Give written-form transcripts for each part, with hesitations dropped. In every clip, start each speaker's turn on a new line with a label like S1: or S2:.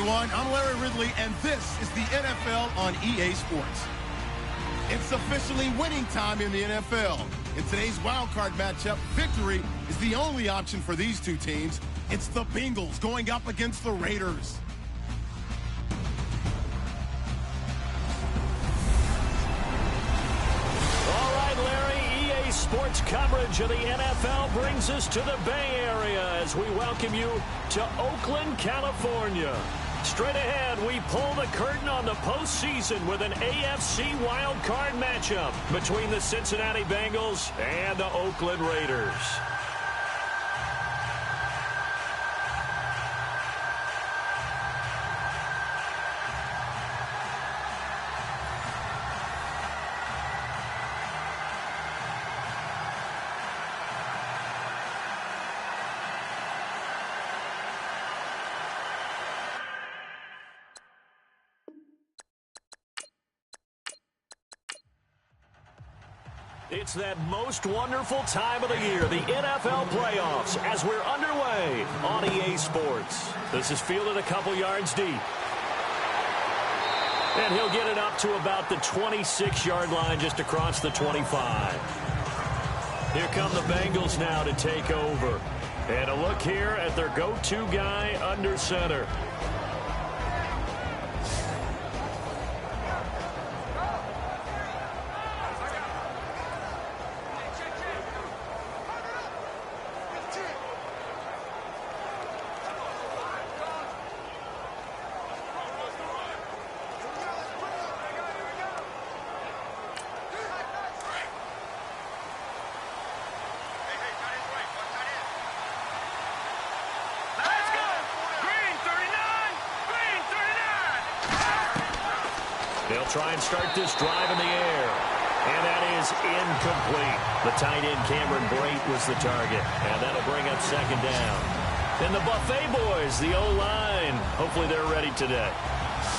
S1: everyone. I'm Larry Ridley, and this is the NFL on EA Sports. It's officially winning time in the NFL. In today's wildcard matchup, victory is the only option for these two teams. It's the Bengals going up against the Raiders.
S2: All right, Larry, EA Sports coverage of the NFL brings us to the Bay Area as we welcome you to Oakland, California. Straight ahead, we pull the curtain on the postseason with an AFC wildcard matchup between the Cincinnati Bengals and the Oakland Raiders. It's that most wonderful time of the year, the NFL playoffs, as we're underway on EA Sports. This is fielded a couple yards deep. And he'll get it up to about the 26-yard line just across the 25. Here come the Bengals now to take over. And a look here at their go-to guy under center. They'll try and start this drive in the air. And that is incomplete. The tight end Cameron Brate was the target. And that'll bring up second down. And the Buffet boys, the O-line, hopefully they're ready today.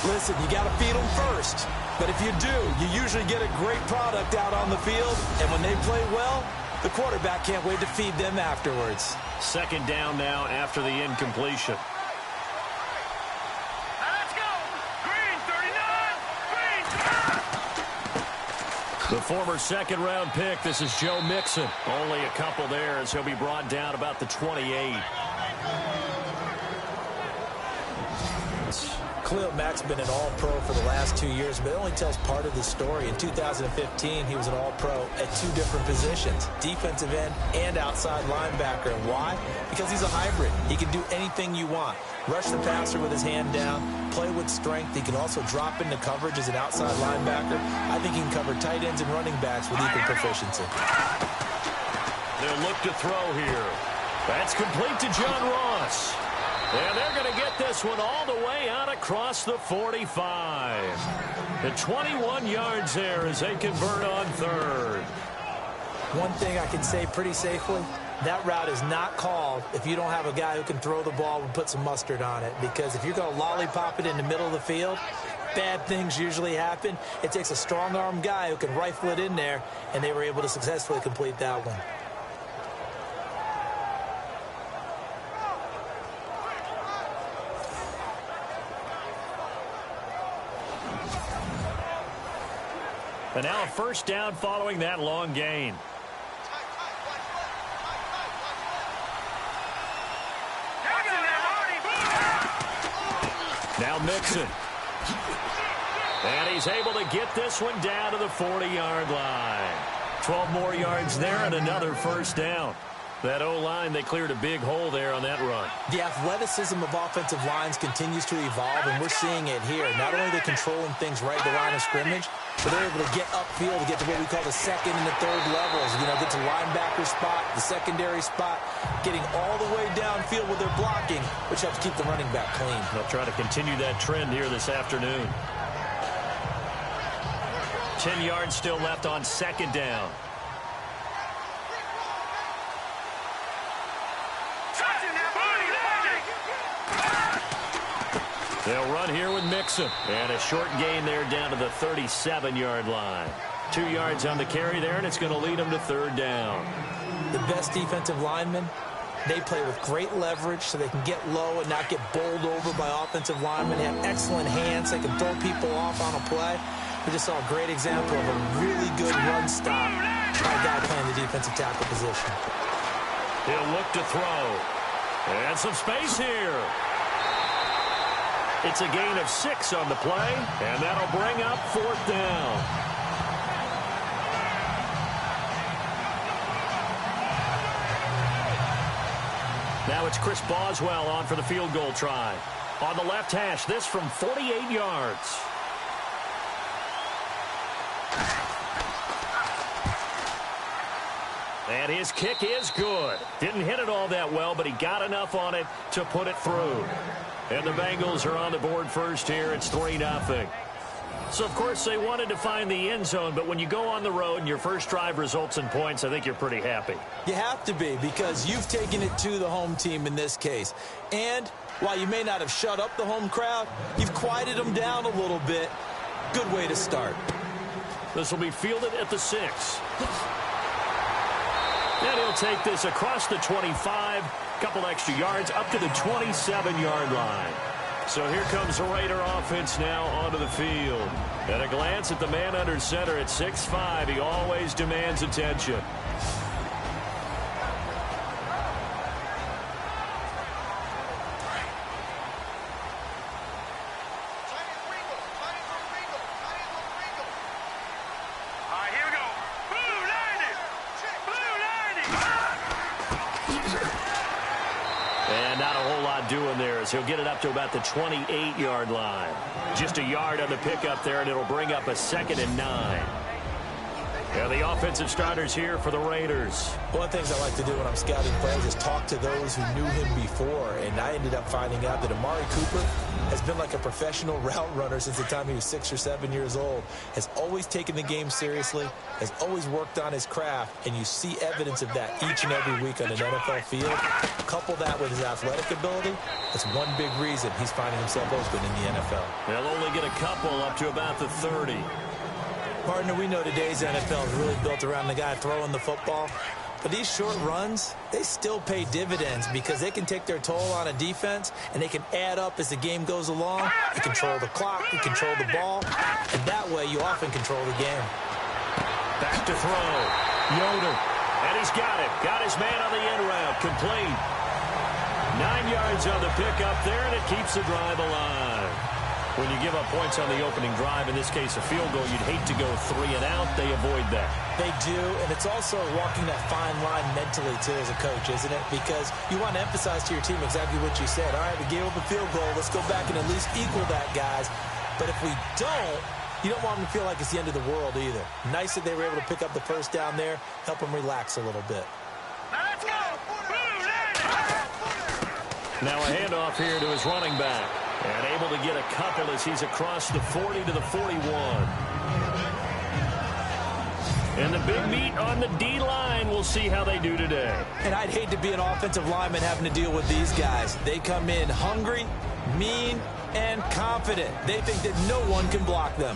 S3: Listen, you got to feed them first. But if you do, you usually get a great product out on the field. And when they play well, the quarterback can't wait to feed them afterwards.
S2: Second down now after the incompletion. The former second-round pick, this is Joe Mixon. Only a couple there as he'll be brought down about the 28.
S3: Khalil Mack's been an all-pro for the last 2 years, but it only tells part of the story. In 2015, he was an all-pro at two different positions, defensive end and outside linebacker. And why? Because he's a hybrid. He can do anything you want. Rush the passer with his hand down, play with strength. He can also drop into coverage as an outside linebacker. I think he can cover tight ends and running backs with equal proficiency.
S2: They'll look to throw here. That's complete to John Ross. And they're going to get this one all the way out across the 45. The 21 yards there as they convert on third.
S3: One thing I can say pretty safely, that route is not called if you don't have a guy who can throw the ball and put some mustard on it. Because if you're going to lollipop it in the middle of the field, bad things usually happen. It takes a strong-arm guy who can rifle it in there, and they were able to successfully complete that one.
S2: And now a first down following that long gain. Now Mixon. And he's able to get this one down to the 40-yard line. 12 more yards there and another first down. That O-line, they cleared a big hole there on that run.
S3: The athleticism of offensive lines continues to evolve, and we're seeing it here. Not only are they controlling things right at the line of scrimmage, but they're able to get upfield to get to what we call the second and the third levels. You know, get to linebacker spot, the secondary spot, getting all the way downfield with their blocking, which helps keep the running back clean.
S2: They'll try to continue that trend here this afternoon. 10 yards still left on second down. They'll run here with Mixon. And a short gain there down to the 37-yard line. 2 yards on the carry there, and it's going to lead them to third down.
S3: The best defensive linemen They play with great leverage so they can get low and not get bowled over by offensive linemen. They have excellent hands. They can throw people off on a play. We just saw a great example of a really good run stop by a guy playing the defensive tackle position.
S2: He'll look to throw. And some space here. It's a gain of 6 on the play, and that'll bring up 4th down. Now it's Chris Boswell on for the field goal try. On the left hash, this from 48 yards. And his kick is good. Didn't hit it all that well, but he got enough on it to put it through. And the Bengals are on the board first here. It's 3-0. So, of course, they wanted to find the end zone, but when you go on the road and your first drive results in points, I think you're pretty happy.
S3: You have to be, because you've taken it to the home team in this case. And while you may not have shut up the home crowd, you've quieted them down a little bit. Good way to start.
S2: This will be fielded at the 6. And he'll take this across the 25, couple extra yards, up to the 27-yard line. So here comes the Raider offense now onto the field. At a glance at the man under center at 6'5", he always demands attention. He'll get it up to about the 28-yard line. Just a yard on the pickup there, and it'll bring up a 2nd and 9. And the offensive starters here for the Raiders.
S3: One of the things I like to do when I'm scouting players is talk to those who knew him before. And I ended up finding out that Amari Cooper has been like a professional route runner since the time he was 6 or 7 years old. Has always taken the game seriously, has always worked on his craft, and you see evidence of that each and every week on an NFL field. Couple that with his athletic ability, that's one big reason he's finding himself open in the NFL.
S2: They'll only get a couple up to about the 30.
S3: Partner, we know today's NFL is really built around the guy throwing the football. But these short runs, they still pay dividends because they can take their toll on a defense, and they can add up as the game goes along. You control the clock, you control the ball, and that way you often control the game.
S2: Back to throw. Yoder. And he's got it. Got his man on the end route. Complete. 9 yards on the pickup there, and it keeps the drive alive. When you give up points on the opening drive, in this case a field goal, you'd hate to go 3 and out. They avoid that.
S3: They do, and it's also walking that fine line mentally, too, as a coach, isn't it? Because you want to emphasize to your team exactly what you said. All right, we gave up a field goal. Let's go back and at least equal that, guys. But if we don't, you don't want them to feel like it's the end of the world either. Nice that they were able to pick up the first down there, help them relax a little bit.
S2: Let's go. Now a handoff here to his running back. And able to get a couple as he's across the 40 to the 41. And the big meat on the D-line. We'll see how they do today.
S3: And I'd hate to be an offensive lineman having to deal with these guys. They come in hungry, mean, and confident. They think that no one can block them.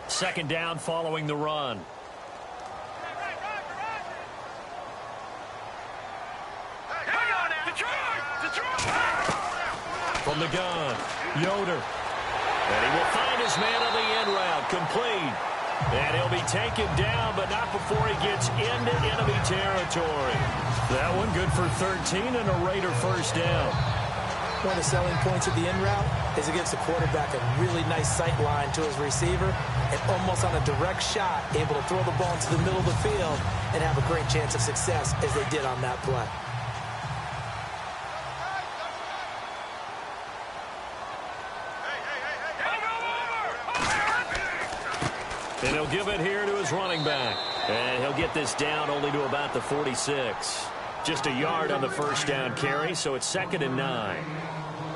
S2: Second down following the run. From the gun, Yoder. And he will find his man on the end route, complete. And he'll be taken down, but not before he gets into enemy territory. That one good for 13 and a Raider first down.
S3: One of the selling points of the end route is it gives the quarterback a really nice sight line to his receiver and almost on a direct shot able to throw the ball into the middle of the field and have a great chance of success as they did on that play.
S2: And he'll give it here to his running back. And he'll get this down only to about the 46. Just a yard on the first down carry, so it's 2nd and 9.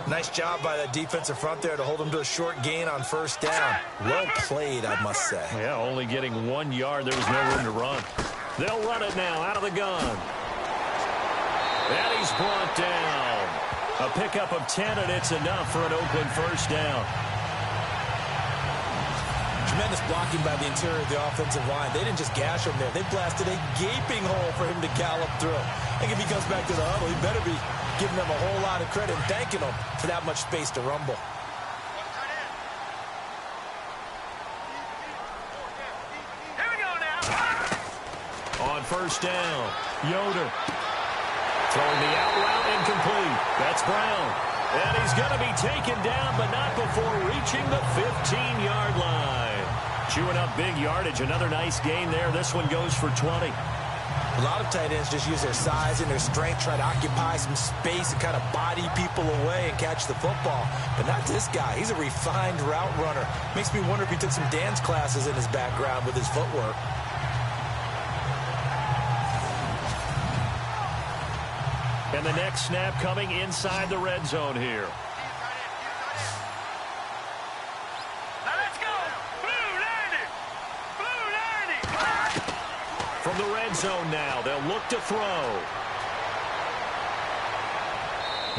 S3: Nice job by that defensive front there to hold him to a short gain on first down. Well played, I must say.
S2: Yeah, only getting 1 yard. There was no room to run. They'll run it now out of the gun. And he's brought down. A pickup of 10, and it's enough for an Oakland first down.
S3: Tremendous blocking by the interior of the offensive line. They didn't just gash him there. They blasted a gaping hole for him to gallop through. I think if he comes back to the huddle, he better be giving them a whole lot of credit and thanking them for that much space to rumble.
S2: On first down, Yoder throwing the out route incomplete. That's Brown. And he's going to be taken down, but not before reaching the 15-yard line. Chewing up big yardage. Another nice gain there. This one goes for 20.
S3: A lot of tight ends just use their size and their strength, try to occupy some space and kind of body people away and catch the football. But not this guy. He's a refined route runner. Makes me wonder if he took some dance classes in his background with his footwork.
S2: And the next snap coming inside the red zone here.
S4: Now let's go. Blue 90. Blue 90.
S2: From the red zone now, they'll look to throw.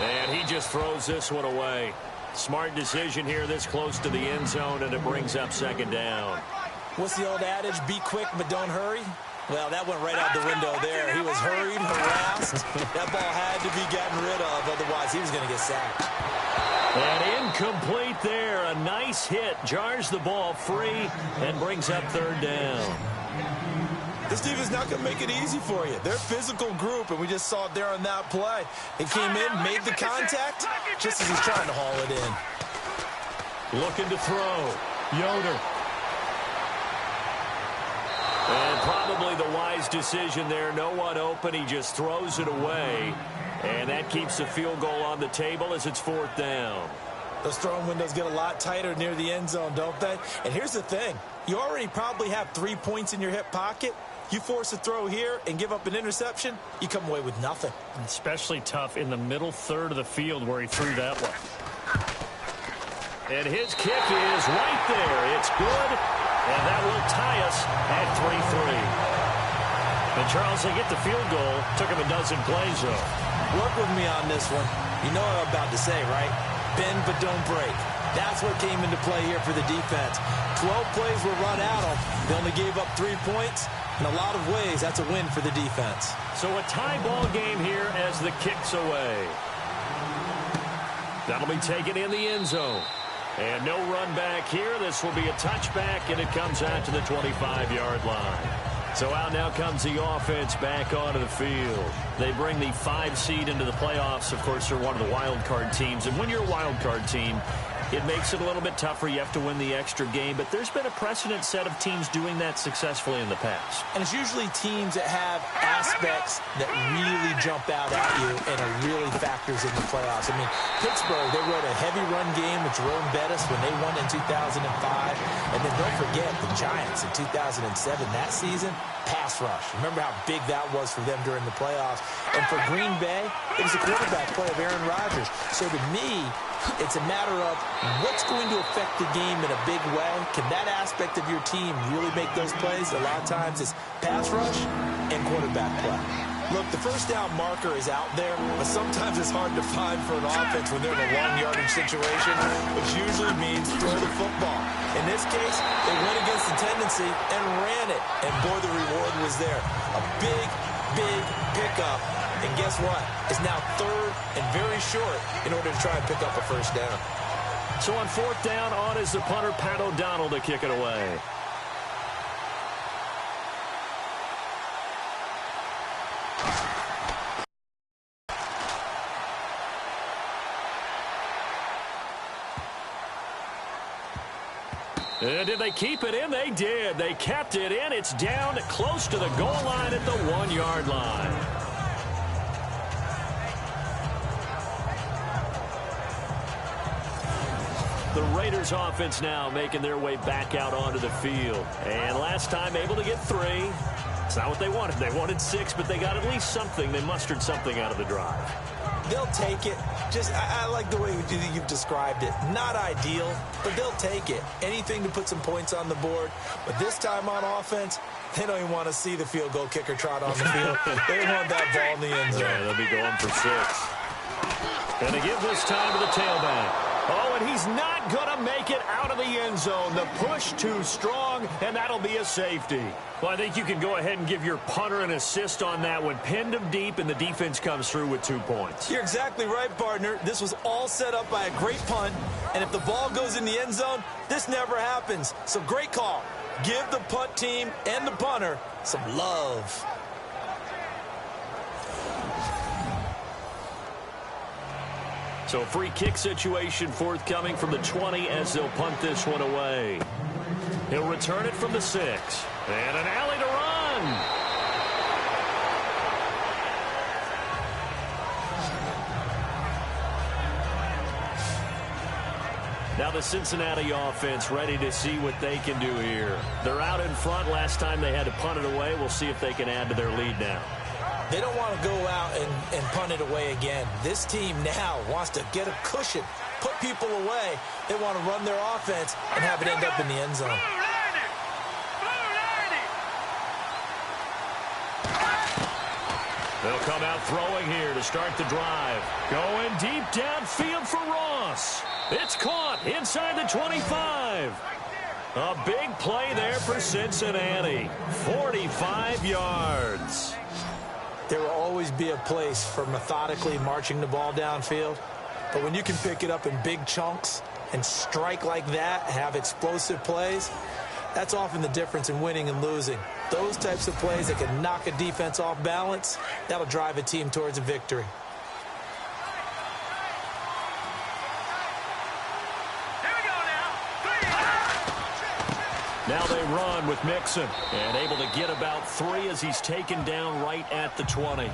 S2: And he just throws this one away. Smart decision here this close to the end zone, and it brings up second down.
S3: What's the old adage? Be quick, but don't hurry. Well, that went right out the window there. He was hurried, harassed. That ball had to be gotten rid of, otherwise he was going to get sacked.
S2: And incomplete there. A nice hit. Jars the ball free and brings up third down.
S3: This team is not going to make it easy for you. They're a physical group, and we just saw it there on that play. He came in, made the contact, just as he's trying to haul it in.
S2: Looking to throw. Yoder. And probably the wise decision there. No one open. He just throws it away. And that keeps the field goal on the table as it's fourth down.
S3: Those throwing windows get a lot tighter near the end zone, don't they? And here's the thing. You already probably have 3 points in your hip pocket. You force a throw here and give up an interception, you come away with nothing.
S2: Especially tough in the middle third of the field where he threw that one. And his kick is right there. It's good. And that will tie us at 3-3. And Charles, they get the field goal. Took him a dozen plays, though.
S3: Work with me on this one. You know what I'm about to say, right? Bend but don't break. That's what came into play here for the defense. 12 plays were run at them. They only gave up 3 points. In a lot of ways, that's a win for the defense.
S2: So a tie ball game here as the kick's away. That'll be taken in the end zone. And no run back here. This will be a touchback, and it comes out to the 25-yard line. So out now comes the offense back onto the field. They bring the 5 seed into the playoffs. Of course, they're one of the wild card teams. And when you're a wild card team, it makes it a little bit tougher. You have to win the extra game. But there's been a precedent set of teams doing that successfully in the past.
S3: And it's usually teams that have aspects that really jump out at you and are really factors in the playoffs. I mean, Pittsburgh, they rode a heavy run game with Jerome Bettis when they won in 2005. And then don't forget the Giants in 2007. That season, pass rush. Remember how big that was for them during the playoffs. And for Green Bay, it was a quarterback play of Aaron Rodgers. So to me, it's a matter of what's going to affect the game in a big way. Can that aspect of your team really make those plays? A lot of times it's pass rush and quarterback play. Look, the first down marker is out there, but sometimes it's hard to find for an offense when they're in a long yardage situation, which usually means throw the football. In this case, they went against the tendency and ran it, and boy, the reward was there. A big pickup, and guess what? It's now third and very short in order to try and pick up a first down.
S2: So on fourth down, on is the punter, Pat O'Donnell, to kick it away. Did they keep it in? They did. They kept it in. It's down close to the goal line at the 1-yard line. The Raiders offense now making their way back out onto the field. And last time able to get 3. It's not what they wanted. They wanted 6, but they got at least something. They mustered something out of the drive.
S3: They'll take it. Just, I like the way you've described it. Not ideal, but they'll take it. Anything to put some points on the board. But this time on offense, they don't even want to see the field goal kicker trot on the field. They want that ball in the end zone.
S2: Yeah, they'll be going for 6. And to give this time to the tailback. Oh, and he's not not going to make it out of the end zone. The push too strong, and that'll be a safety. Well, I think you can go ahead and give your punter an assist on that one. Pinned him deep, and the defense comes through with 2 points.
S3: You're exactly right, partner. This was all set up by a great punt, and if the ball goes in the end zone, this never happens. So great call. Give the punt team and the punter some love.
S2: So a free kick situation forthcoming from the 20 as they'll punt this one away. He'll return it from the 6. And an alley to run. Now the Cincinnati offense ready to see what they can do here. They're out in front. Last time they had to punt it away. We'll see if they can add to their lead now.
S3: They don't want to go out and punt it away again. This team now wants to get a cushion, put people away. They want to run their offense and have it end up in the end zone.
S2: They'll come out throwing here to start the drive. Going deep downfield for Ross. It's caught inside the 25. A big play there for Cincinnati. 45 yards.
S3: There will always be a place for methodically marching the ball downfield. But when you can pick it up in big chunks and strike like that, have explosive plays, that's often the difference in winning and losing. Those types of plays that can knock a defense off balance, that'll drive a team towards a victory.
S2: Now they run with Mixon, and able to get about 3 as he's taken down right at the 20.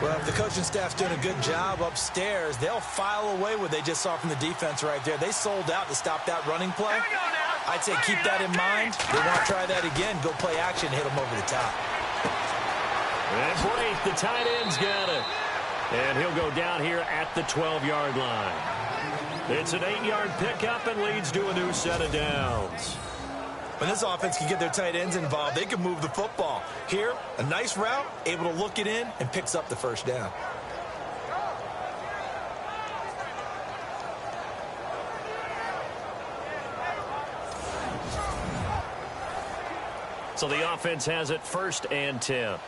S3: Well, if the coaching staff's doing a good job upstairs, they'll file away what they just saw from the defense right there. They sold out to stop that running play. I'd say keep that in mind. They want to try that again. Go play action, hit them over the top.
S2: And Brate, the tight end's got it. And he'll go down here at the 12-yard line. It's an 8-yard pickup and leads to a new set of downs.
S3: When this offense can get their tight ends involved, they can move the football. Here, a nice route, able to look it in, and picks up the first down.
S2: So the offense has it 1st and 10.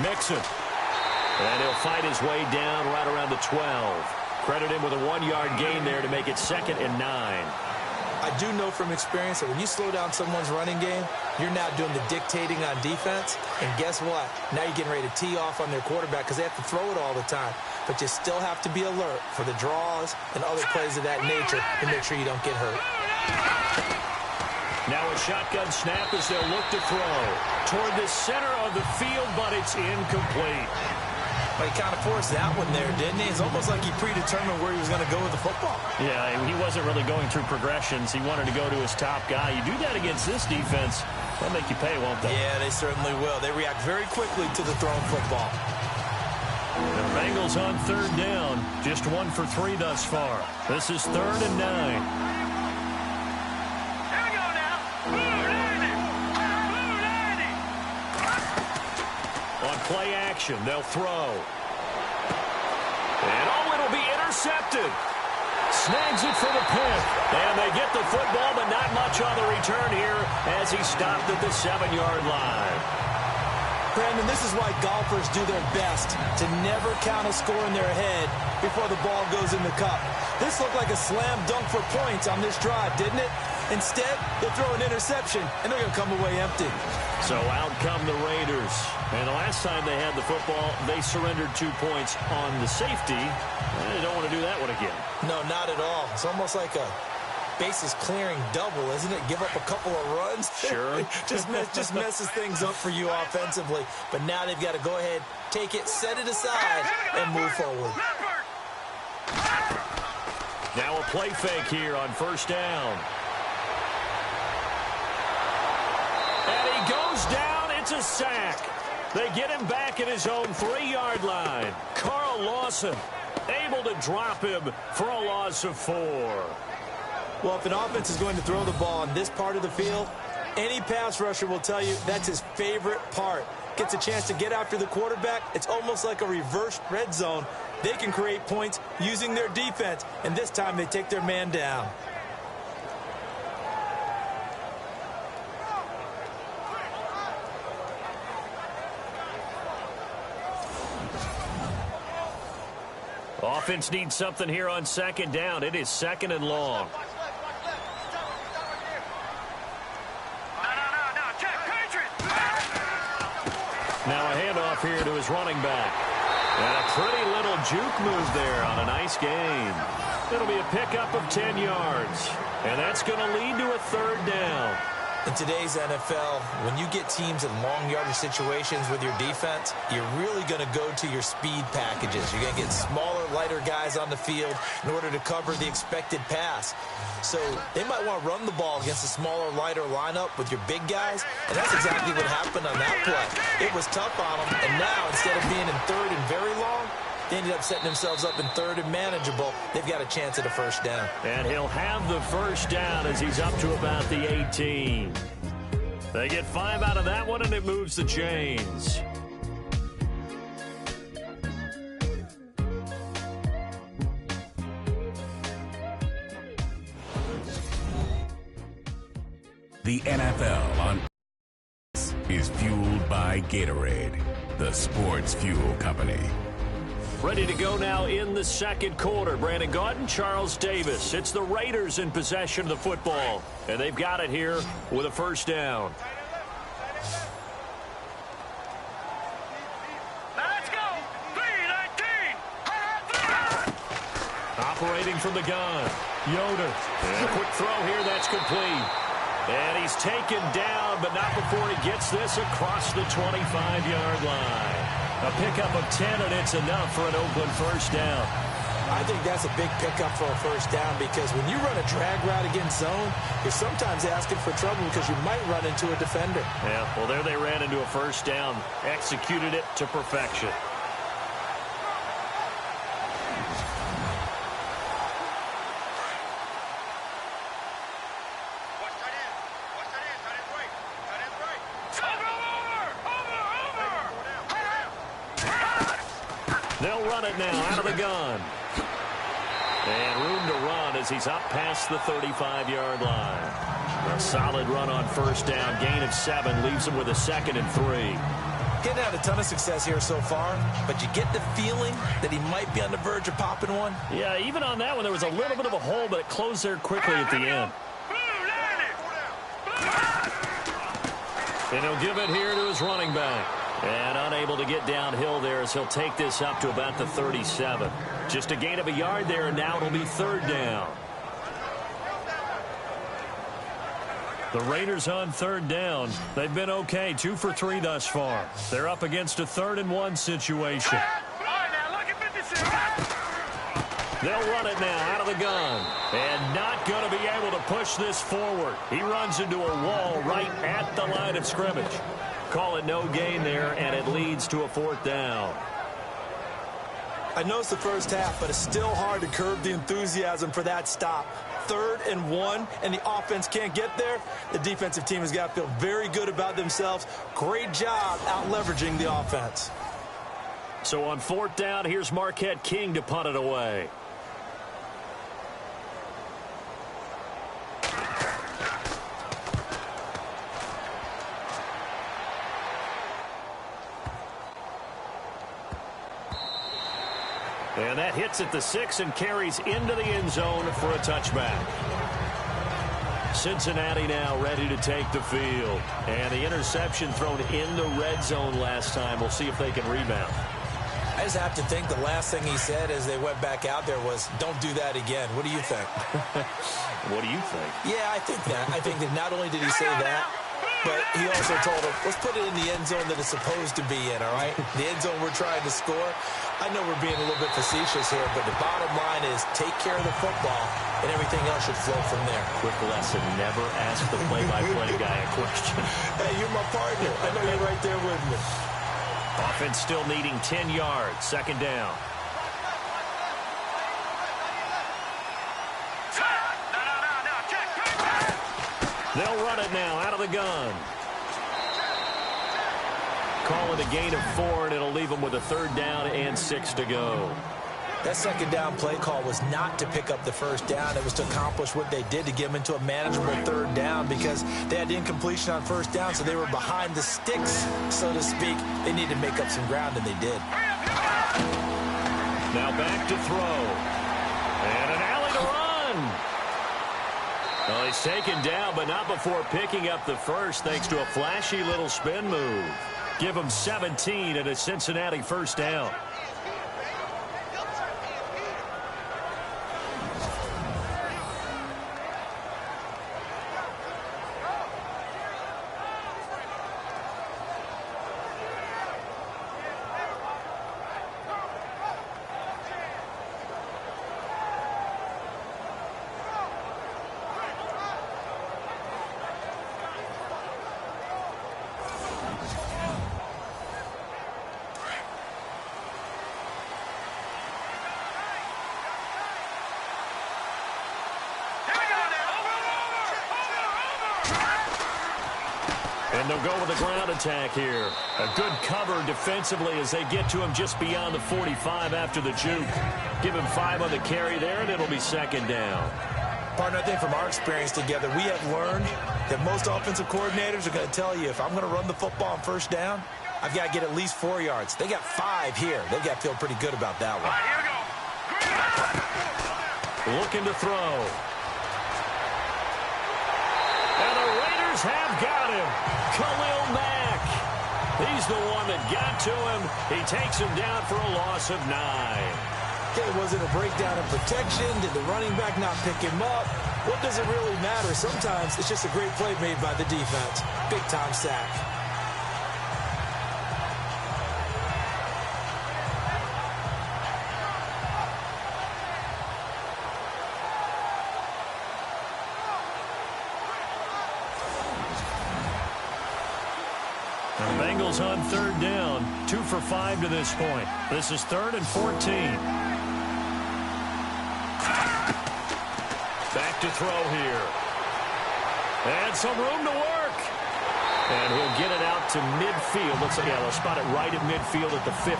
S2: Mixon. And he'll fight his way down right around the 12. Credit him with a 1-yard gain there to make it 2nd and 9.
S3: I do know from experience that when you slow down someone's running game, you're now doing the dictating on defense. And guess what? Now you're getting ready to tee off on their quarterback because they have to throw it all the time. But you still have to be alert for the draws and other plays of that nature to make sure you don't get hurt.
S2: Now a shotgun snap as they'll look to throw toward the center of the field, but it's incomplete.
S3: Well, he kind of forced that one there, didn't he? It's almost like he predetermined where he was going to go with the football.
S2: Yeah, he wasn't really going through progressions. He wanted to go to his top guy. You do that against this defense, they'll make you pay, won't they?
S3: Yeah, they certainly will. They react very quickly to the thrown football.
S2: The Bengals on 3rd down. Just 1 for 3 thus far. This is 3rd and 9. Play action. They'll throw. And it'll be intercepted. Snags it for the pick. And they get the football, but not much on the return here as he stopped at the 7-yard line.
S3: Brandon, this is why golfers do their best to never count a score in their head before the ball goes in the cup. This looked like a slam dunk for points on this drive, didn't it? Instead, they'll throw an interception, and they're going to come away empty.
S2: So out come the Raiders. And the last time they had the football, they surrendered 2 points on the safety. They don't want to do that one again.
S3: No, not at all. It's almost like a bases clearing double, isn't it? Give up a couple of runs.
S2: Sure.
S3: just messes things up for you offensively. But now they've got to go ahead, take it, set it aside, and move forward.
S2: Now a play fake here on 1st down. And he goes down. It's a sack. They get him back at his own 3-yard line. Carl Lawson able to drop him for a loss of 4.
S3: Well, if an offense is going to throw the ball on this part of the field, Any pass rusher will tell you that's his favorite part. Gets a chance to get after the quarterback. It's almost like a reverse red zone. They can create points using their defense, and this time they take their man down.
S2: Offense needs something here on second down. It is second and long. Now a handoff here to his running back. And a pretty little juke move there on a nice gain. It'll be a pickup of 10 yards. And that's going to lead to a third down.
S3: In today's NFL, when you get teams in long yardage situations with your defense, you're really going to go to your speed packages. You're going to get smaller, lighter guys on the field in order to cover the expected pass. So they might want to run the ball against a smaller, lighter lineup with your big guys, and that's exactly what happened on that play. It was tough on them, and now instead of being in third and very long, they ended up setting themselves up in third and manageable. They've got a chance at a first down.
S2: And he'll have the first down as he's up to about the 18. They get 5 out of that one, and it moves the chains.
S5: The NFL on is fueled by Gatorade, the sports fuel company.
S2: Ready to go now in the second quarter. Brandon Gaudin, Charles Davis. It's the Raiders in possession of the football, and they've got it here with a first down.
S4: Let's go. 3-19.
S2: Operating from the gun, Yoder. And a quick throw here, that's complete. And he's taken down, but not before he gets this across the 25-yard line. A pickup of 10, and it's enough for an Oakland first down.
S3: I think that's a big pickup for a first down because when you run a drag route against zone, you're sometimes asking for trouble because you might run into a defender.
S2: Yeah, well, there they ran into a first down, executed it to perfection. They'll run it now out of the gun. And room to run as he's up past the 35-yard line. A solid run on first down. Gain of 7 leaves him with a 2nd and 3.
S3: Getting out a ton of success here so far, but you get the feeling that he might be on the verge of popping one.
S2: Yeah, even on that one, there was a little bit of a hole, but it closed there quickly at the end. And he'll give it here to his running back. And unable to get downhill there as he'll take this up to about the 37. Just a gain of a yard there, and now it'll be third down. The Raiders on third down. They've been okay, 2 for 3 thus far. They're up against a 3rd and 1 situation. They'll run it now out of the gun. And not going to be able to push this forward. He runs into a wall right at the line of scrimmage. Call it no gain there, and it leads to a 4th down.
S3: I know it's the first half, but it's still hard to curb the enthusiasm for that stop. 3rd and 1, and the offense can't get there. The defensive team has got to feel very good about themselves. Great job out leveraging the offense.
S2: So on 4th down, here's Marquette King to punt it away. And that hits at the 6 and carries into the end zone for a touchback. Cincinnati now ready to take the field. And the interception thrown in the red zone last time. We'll see if they can rebound.
S3: I just have to think the last thing he said as they went back out there was, don't do that again. What do you think?
S2: What do you think?
S3: Yeah, I think that. I think that not only did he say that, but he also told him, let's put it in the end zone that it's supposed to be in, all right? The end zone we're trying to score. I know we're being a little bit facetious here, but the bottom line is take care of the football, and everything else should flow from there.
S2: Quick lesson, never ask the play-by-play guy a question.
S3: Hey, you're my partner. I know you're right there with me.
S2: Offense still needing 10 yards, 2nd down. They'll run it now out of the gun. Call it a gain of 4, and it'll leave them with a 3rd down and 6 to go.
S3: That 2nd down play call was not to pick up the 1st down. It was to accomplish what they did, to get them into a manageable 3rd down, because they had incompletion on 1st down, so they were behind the sticks, so to speak. They needed to make up some ground, and they did.
S2: Now back to throw. And an alley to run. Well, he's taken down, but not before picking up the 1st, thanks to a flashy little spin move. Give him 17 and a Cincinnati 1st down. And they'll go with a ground attack here. A good cover defensively as they get to him just beyond the 45 after the juke. Give him 5 on the carry there, and it'll be 2nd down.
S3: Partner, I think from our experience together, we have learned that most offensive coordinators are going to tell you, if I'm going to run the football on 1st down, I've got to get at least 4 yards. They got 5 here. They've got to feel pretty good about that one.
S2: Looking to throw. And the Raiders have got him. Khalil Mack. He's the one that got to him. He takes him down for a loss of 9.
S3: Okay, was it a breakdown in protection? Did the running back not pick him up? What does it really matter? Sometimes it's just a great play made by the defense. Big-time sack.
S2: The Bengals on 3rd down. 2 for 5 to this point. This is 3rd and 14. Back to throw here. And some room to work. And he'll get it out to midfield. Looks like they'll spot it right at midfield at the 50.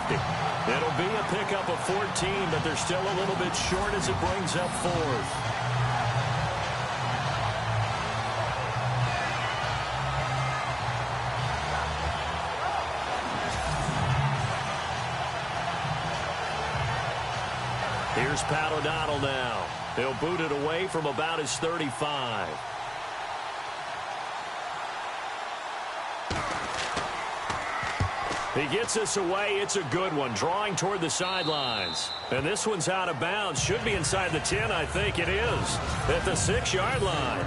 S2: It'll be a pickup of 14, but they're still a little bit short as it brings up 4th. Here's Pat O'Donnell now. He'll boot it away from about his 35. He gets this away. It's a good one, drawing toward the sidelines. And this one's out of bounds. Should be inside the 10, I think it is, at the 6-yard line.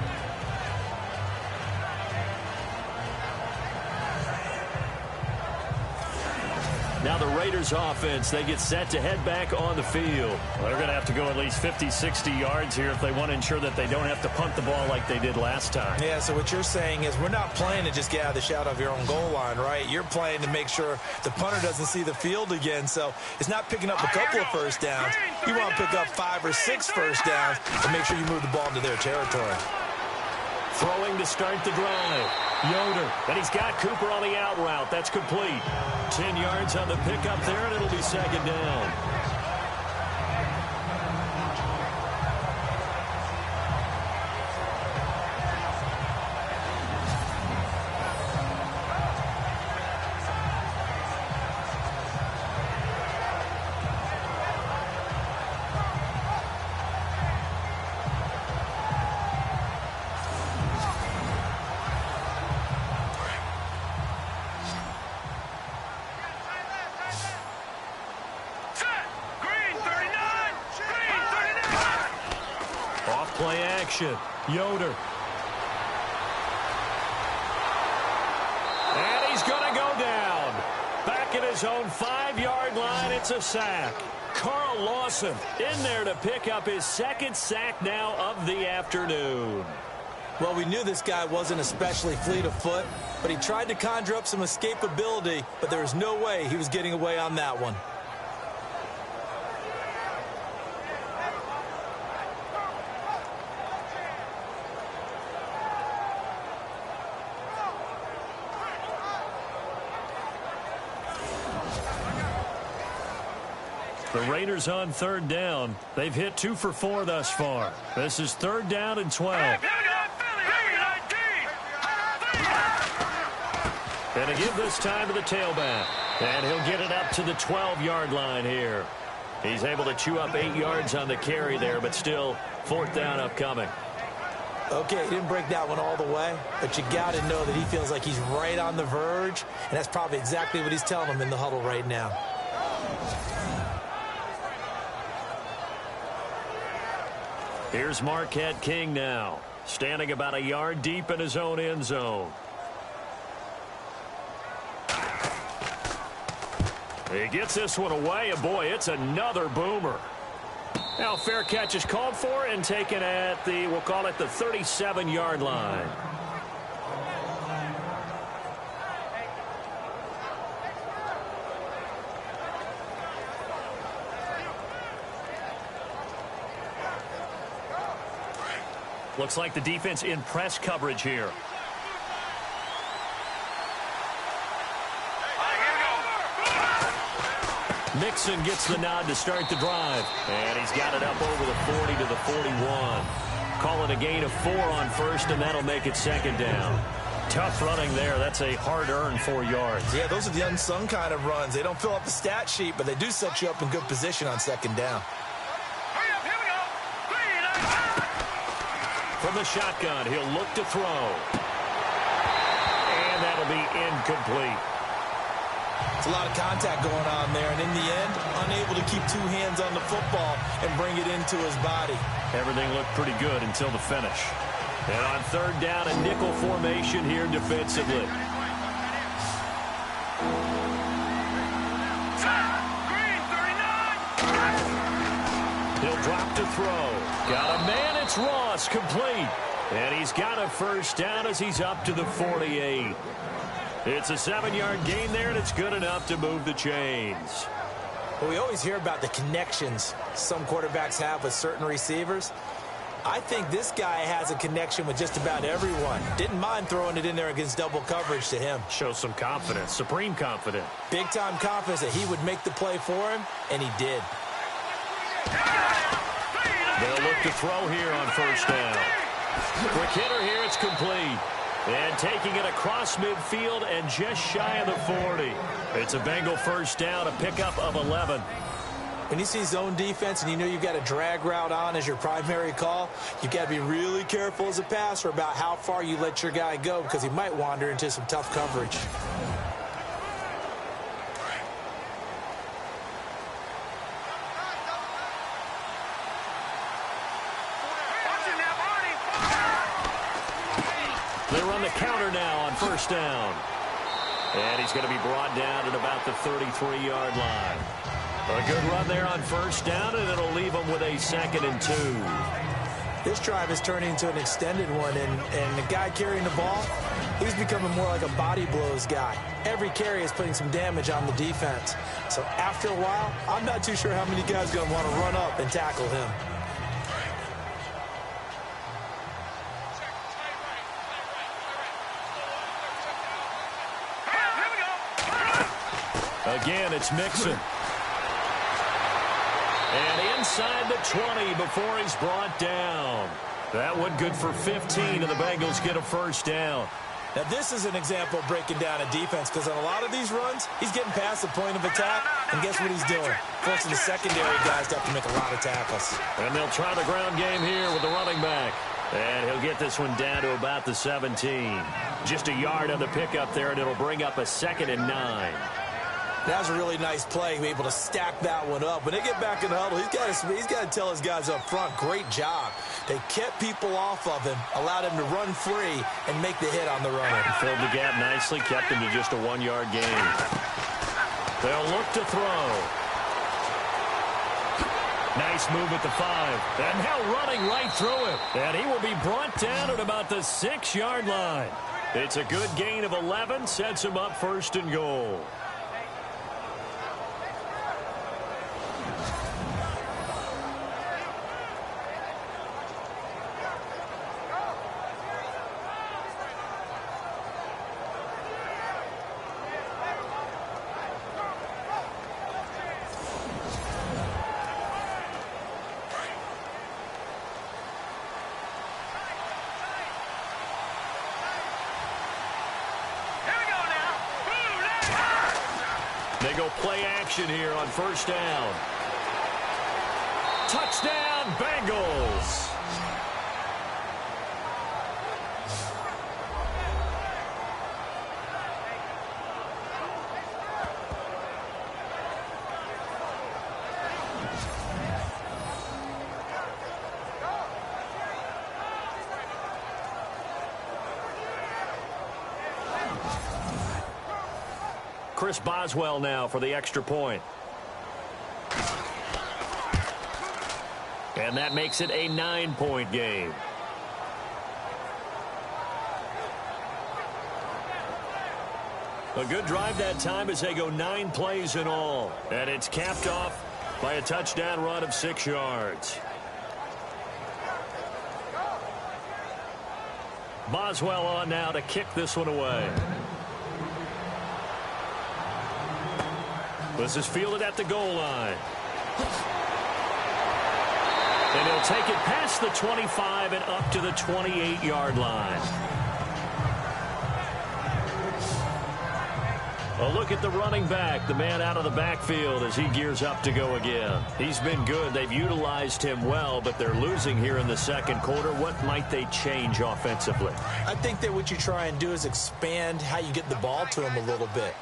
S2: Now the Raiders offense, they get set to head back on the field. Well, they're going to have to go at least 50, 60 yards here if they want to ensure that they don't have to punt the ball like they did last time.
S3: Yeah, so what you're saying is we're not playing to just get out of the shadow of your own goal line, right? You're playing to make sure the punter doesn't see the field again. So it's not picking up a couple of 1st downs. You want to pick up 5 or 6 1st downs and make sure you move the ball into their territory.
S2: Throwing to start the drive. Yoder, and he's got Cooper on the out route. That's complete. 10 yards on the pickup there, and it'll be 2nd down. Play action. Yoder. And he's going to go down. Back at his own 5-yard line, it's a sack. Carl Lawson in there to pick up his 2nd sack now of the afternoon.
S3: Well, we knew this guy wasn't especially fleet of foot, but he tried to conjure up some escapability, but there was no way he was getting away on that one.
S2: The Raiders on third down. They've hit 2 for 4 thus far. This is third down and 12. And to give this time to the tailback. And he'll get it up to the 12-yard line here. He's able to chew up 8 yards on the carry there, but still fourth down upcoming.
S3: Okay, he didn't break that one all the way, but you got to know that he feels like he's right on the verge, and that's probably exactly what he's telling them in the huddle right now.
S2: Here's Marquette King now, standing about a yard deep in his own end zone. He gets this one away, and boy, it's another boomer. Now, fair catch is called for and taken at the, we'll call it the 37-yard line. Looks like the defense in press coverage here. Mixon gets the nod to start the drive. And he's got it up over the 40 to the 41. Call it a gain of 4 on first, and that'll make it second down. Tough running there. That's a hard-earned 4 yards.
S3: Yeah, those are the unsung kind of runs. They don't fill up the stat sheet, but they do set you up in good position on second down.
S2: From the shotgun, he'll look to throw. And that'll be incomplete.
S3: It's a lot of contact going on there, and in the end, unable to keep 2 hands on the football and bring it into his body.
S2: Everything looked pretty good until the finish. And on third down, a nickel formation here defensively. He'll drop to throw. Got a man, it's Ross, complete. And he's got a first down as he's up to the 48. It's a 7-yard gain there, and it's good enough to move the chains.
S3: Well, we always hear about the connections some quarterbacks have with certain receivers. I think this guy has a connection with just about everyone. Didn't mind throwing it in there against double coverage to him.
S2: Shows some confidence, supreme confidence.
S3: Big-time confidence that he would make the play for him, and he did.
S2: They'll look to throw here on first down. Quick hitter here, it's complete. And taking it across midfield and just shy of the 40. It's a Bengal first down, a pickup of 11.
S3: When you see zone defense and you know you've got a drag route on as your primary call, you've got to be really careful as a passer about how far you let your guy go because he might wander into some tough coverage.
S2: They run the counter now on first down. And he's going to be brought down at about the 33-yard line. A good run there on first down, and it'll leave him with a 2nd and 2.
S3: This drive is turning into an extended one, and the guy carrying the ball, he's becoming more like a body blows guy. Every carry is putting some damage on the defense. So after a while, I'm not too sure how many guys are going to want to run up and tackle him.
S2: Again, it's Mixon. And inside the 20 before he's brought down. That one good for 15, and the Bengals get a first down.
S3: Now, this is an example of breaking down a defense because on a lot of these runs, he's getting past the point of attack, and guess what he's doing? Forcing the secondary guys to have to make a lot of tackles.
S2: And they'll try the ground game here with the running back. And he'll get this one down to about the 17. Just a yard on the pickup there, and it'll bring up a 2nd and 9.
S3: That was a really nice play, able to stack that one up. When they get back in the huddle, he's got to tell his guys up front, great job. They kept people off of him, allowed him to run free, and make the hit on the runner.
S2: Filled the gap nicely, kept him to just a 1-yard gain. They'll look to throw. Nice move at the 5. And now running right through it. And he will be brought down at about the 6-yard line. It's a good gain of 11, sets him up 1st and goal. go play action here on first down. Touchdown, Bengals. Chris Boswell now for the extra point. And that makes it a 9-point game. A good drive that time as they go 9 plays in all. And it's capped off by a touchdown run of 6 yards. Boswell on now to kick this one away. This is fielded at the goal line. And he'll take it past the 25 and up to the 28-yard line. A look at the running back, the man out of the backfield as he gears up to go again. He's been good. They've utilized him well, but they're losing here in the second quarter. What might they change offensively?
S3: I think that what you try and do is expand how you get the ball to him a little bit.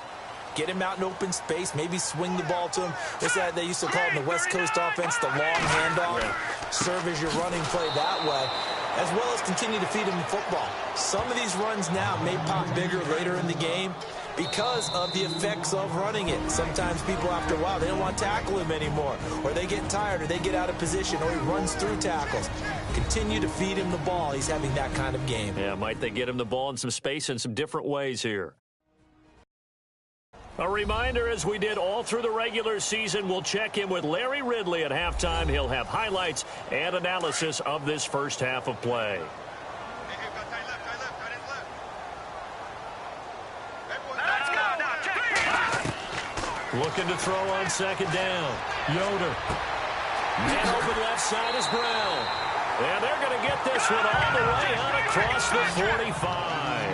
S3: Get him out in open space, maybe swing the ball to him. It's that they used to call it in the West Coast offense, the long handoff. Yeah. Serve as your running play that way, as well as continue to feed him the football. Some of these runs now may pop bigger later in the game because of the effects of running it. Sometimes people, after a while, they don't want to tackle him anymore, or they get tired, or they get out of position, or he runs through tackles. Continue to feed him the ball. He's having that kind of game.
S2: Yeah, might they get him the ball in some space in some different ways here. A reminder, as we did all through the regular season, we'll check in with Larry Ridley at halftime. He'll have highlights and analysis of this first half of play. Looking to throw on second down. Yoder. Man open left side is Brown. And they're going to get this one all the way out across the 45.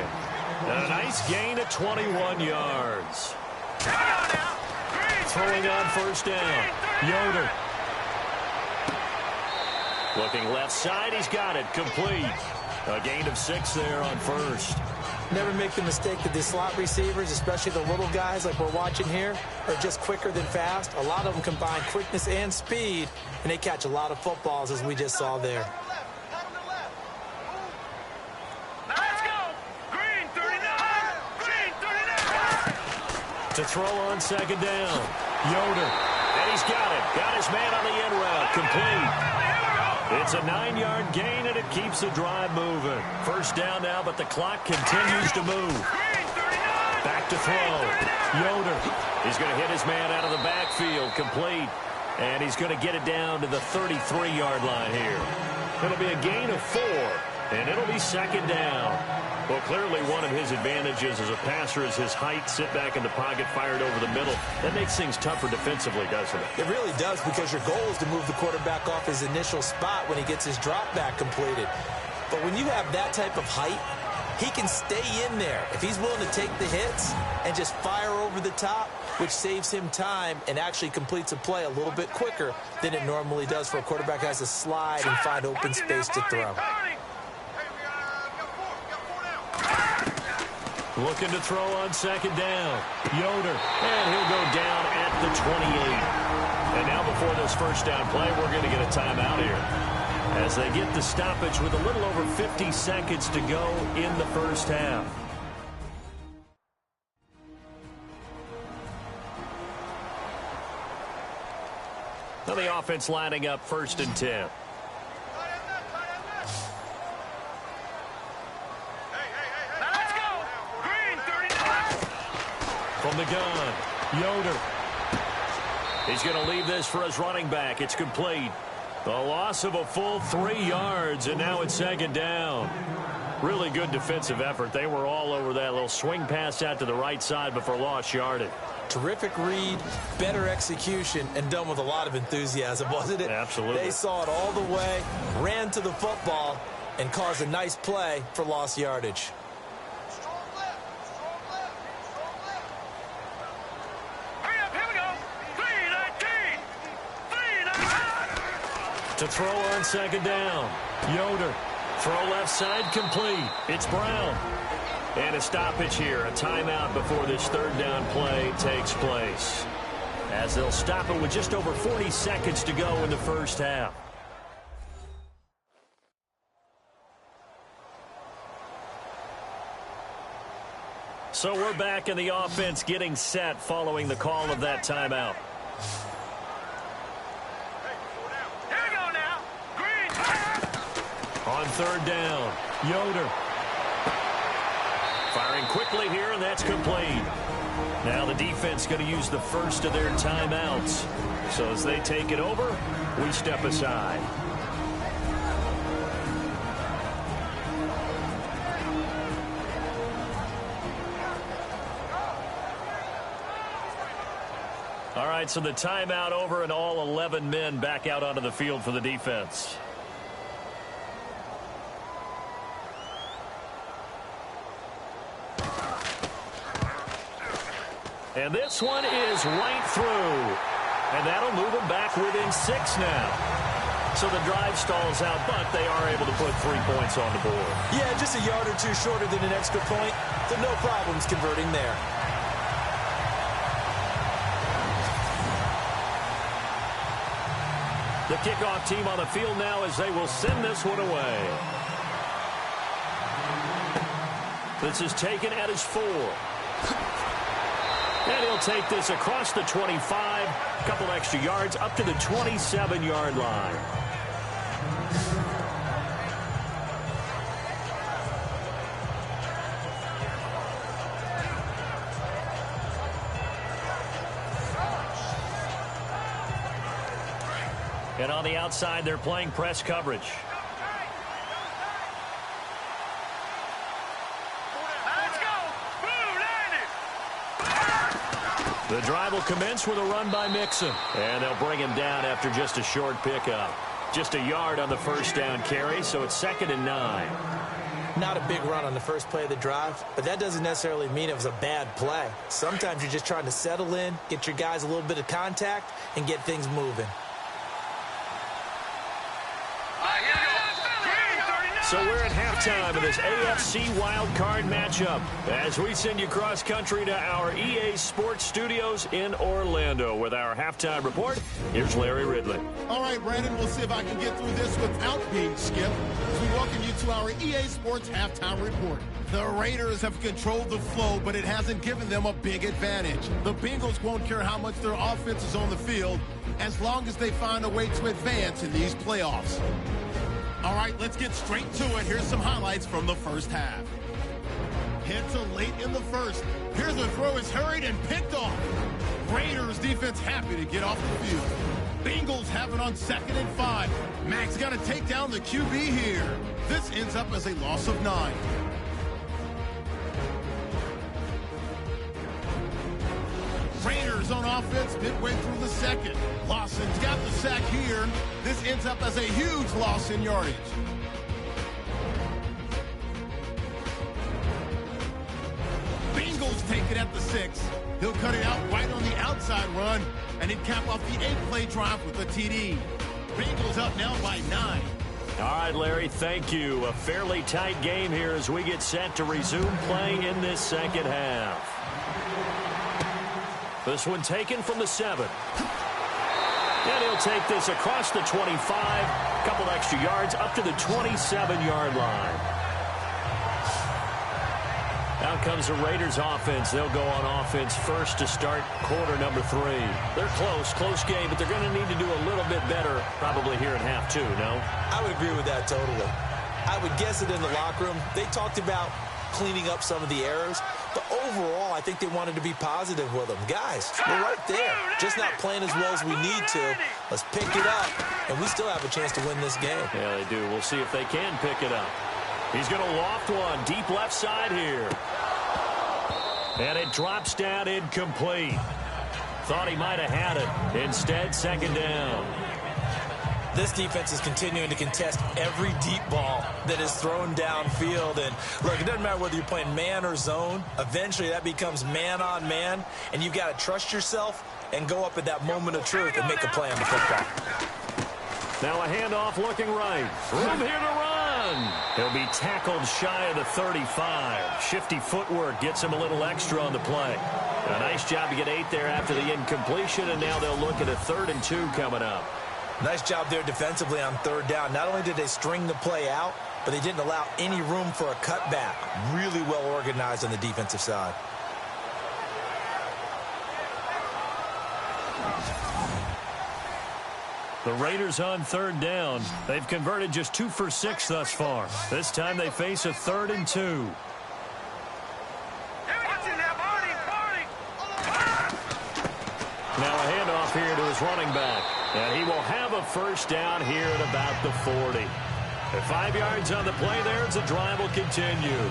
S2: And a nice gain of 21 yards. Throwing on first down. Yoder. Looking left side. He's got it. Complete. A gain of 6 there on first.
S3: Never make the mistake that the slot receivers, especially the little guys like we're watching here, are just quicker than fast. A lot of them combine quickness and speed, and they catch a lot of footballs, as we just saw there.
S2: To throw on second down. Yoder. And he's got it. Got his man on the in route. Complete. It's a 9-yard gain, and it keeps the drive moving. First down now, but the clock continues to move. Back to throw. Yoder. He's going to hit his man out of the backfield. Complete. And he's going to get it down to the 33-yard line here. It'll be a gain of 4, and it'll be second down. Well, clearly one of his advantages as a passer is his height. Sit back in the pocket, fired over the middle. That makes things tougher defensively, doesn't it?
S3: It really does, because your goal is to move the quarterback off his initial spot when he gets his drop back completed. But when you have that type of height, he can stay in there if he's willing to take the hits and just fire over the top, which saves him time and actually completes a play a little bit quicker than it normally does for a quarterback who has to slide and find open space to throw.
S2: Looking to throw on second down. Yoder. And he'll go down at the 28. And now before this first down play, we're going to get a timeout here, as they get the stoppage with a little over 50 seconds to go in the first half. Now the offense lining up first and 10. From the gun, Yoder. He's going to leave this for his running back. It's complete. The loss of a full 3 yards, and now it's second down. Really good defensive effort. They were all over that little swing pass out to the right side before lost yardage.
S3: Terrific read, better execution, and done with a lot of enthusiasm, wasn't it?
S2: Absolutely.
S3: They saw it all the way, ran to the football, and caused a nice play for lost yardage.
S4: Hurry up,
S2: To throw on second down. Yoder. Throw left side complete. It's Brown. And a stoppage here. A timeout before this third down play takes place. As they'll stop it with just over 40 seconds to go in the first half. So we're back in the offense getting set following the call of that timeout.
S4: Here we go now. Green.
S2: On third down, Yoder. Firing quickly here, and that's complete. Now the defense going to use the first of their timeouts. So as they take it over, we step aside. All right, so the timeout over and all 11 men back out onto the field for the defense. And this one is right through. And that'll move them back within 6 now. So the drive stalls out, but they are able to put 3 points on the board.
S3: Yeah, just a yard or two shorter than an extra point. So no problems converting there.
S2: The kickoff team on the field now as they will send this one away. This is taken at his 4. And he'll take this across the 25, a couple extra yards up to the 27-yard line. And on the outside, they're playing press coverage.
S4: Let's go. Blue 90.
S2: The drive will commence with a run by Mixon. And they'll bring him down after just a short pickup. Just a yard on the first down carry, so it's 2nd and 9.
S3: Not a big run on the first play of the drive, but that doesn't necessarily mean it was a bad play. Sometimes you're just trying to settle in, get your guys a little bit of contact, and get things moving.
S2: So we're at halftime of this AFC wildcard matchup as we send you cross-country to our EA Sports Studios in Orlando with our halftime report. Here's Larry Ridley.
S1: All right, Brandon, we'll see if I can get through this without being skipped as we welcome you to our EA Sports halftime report. The Raiders have controlled the flow, but it hasn't given them a big advantage. The Bengals won't care how much their offense is on the field as long as they find a way to advance in these playoffs. All right, let's get straight to it. Here's some highlights from the first half. Hit to late in the first. Here's the throw is hurried and picked off. Raiders defense happy to get off the field. Bengals have it on 2nd and 5. Mac's got to take down the QB here. This ends up as a loss of 9. Raiders on offense midway through the second. Lawson's got the sack here. This ends up as a huge loss in yardage. Bengals take it at the 6. He'll cut it out right on the outside run and then cap off the 8-play drive with a TD. Bengals up now by 9.
S2: All right, Larry, thank you. A fairly tight game here as we get set to resume play in this second half. This one taken from the 7. And he'll take this across the 25. A couple extra yards up to the 27-yard line. Out comes the Raiders offense. They'll go on offense first to start quarter number 3. They're close game, but they're going to need to do a little bit better probably here in half 2, no?
S3: I would agree with that totally. I would guess that in the locker room, they talked about cleaning up some of the errors, but overall, I think they wanted to be positive with them. Guys, we're right there. Just not playing as well as we need to. Let's pick it up, and we still have a chance to win this game.
S2: Yeah, they do. We'll see if they can pick it up. He's going to loft one deep left side here. And it drops down incomplete. Thought he might have had it. Instead, 2nd down.
S3: This defense is continuing to contest every deep ball that is thrown downfield. And look, it doesn't matter whether you're playing man or zone. Eventually, that becomes man on man. And you've got to trust yourself and go up at that moment of truth and make a play on the football.
S2: Now a handoff looking right. Room here to run. He'll be tackled shy of the 35. Shifty footwork gets him a little extra on the play. A nice job to get 8 there after the incompletion, and now they'll look at a 3rd and 2 coming up.
S3: Nice job there defensively on 3rd down. Not only did they string the play out, but they didn't allow any room for a cutback. Really well organized on the defensive side.
S2: The Raiders on 3rd down. They've converted just 2 for 6 thus far. This time they face a 3rd and 2. Now a handoff here to his running back. And he will have a 1st down here at about the 40. At 5 yards on the play there, as the drive will continue.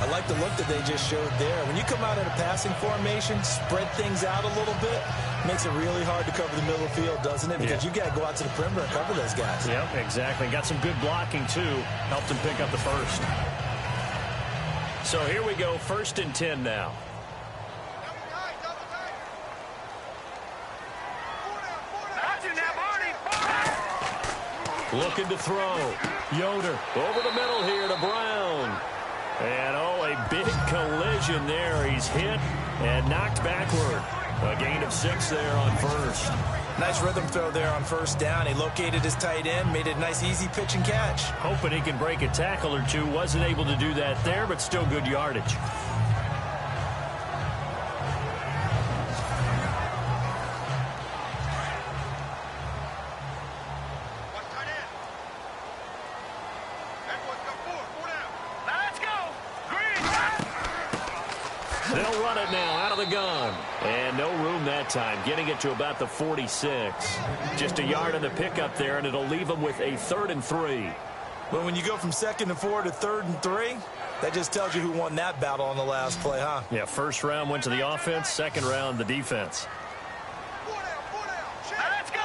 S3: I like the look that they just showed there. When you come out in a passing formation, spread things out a little bit, makes it really hard to cover the middle of the field, doesn't it? Because you got to go out to the perimeter and cover those guys.
S2: Yep, exactly. Got some good blocking, too. Helped him pick up the 1st. So here we go, 1st and 10 now. Looking to throw. Yoder over the middle here to Brown. And, oh, a big collision there. He's hit and knocked backward. A gain of 6 there on 1st.
S3: Nice rhythm throw there on 1st down. He located his tight end, made it a nice, easy pitch and catch.
S2: Hoping he can break a tackle or two. Wasn't able to do that there, but still good yardage. They'll run it now out of the gun. And no room that time, getting it to about the 46. Just a yard on the pickup there, and it'll leave them with a 3rd and 3.
S3: But when you go from 2nd and 4 to 3rd and 3, that just tells you who won that battle on the last play, huh?
S2: Yeah, 1st round went to the offense, 2nd round the defense.
S4: Let's go!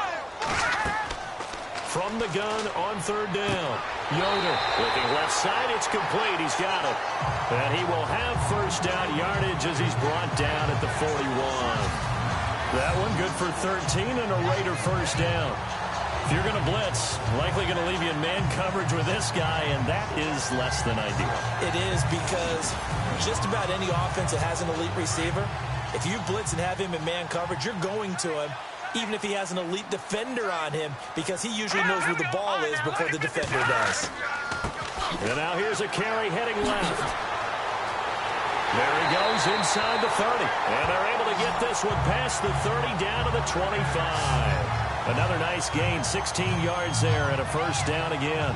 S2: From the gun on 3rd down. Yoder looking left side. It's complete. He's got it. And he will have 1st down yardage as he's brought down at the 41. That one good for 13 and a Raider 1st down. If you're going to blitz, likely going to leave you in man coverage with this guy, and that is less than ideal.
S3: It is, because just about any offense that has an elite receiver, if you blitz and have him in man coverage, you're going to him, even if he has an elite defender on him, because he usually knows where the ball is before the defender does.
S2: And now here's a carry heading left. There he goes inside the 30. And they're able to get this one past the 30 down to the 25. Another nice gain, 16 yards there and a 1st down again.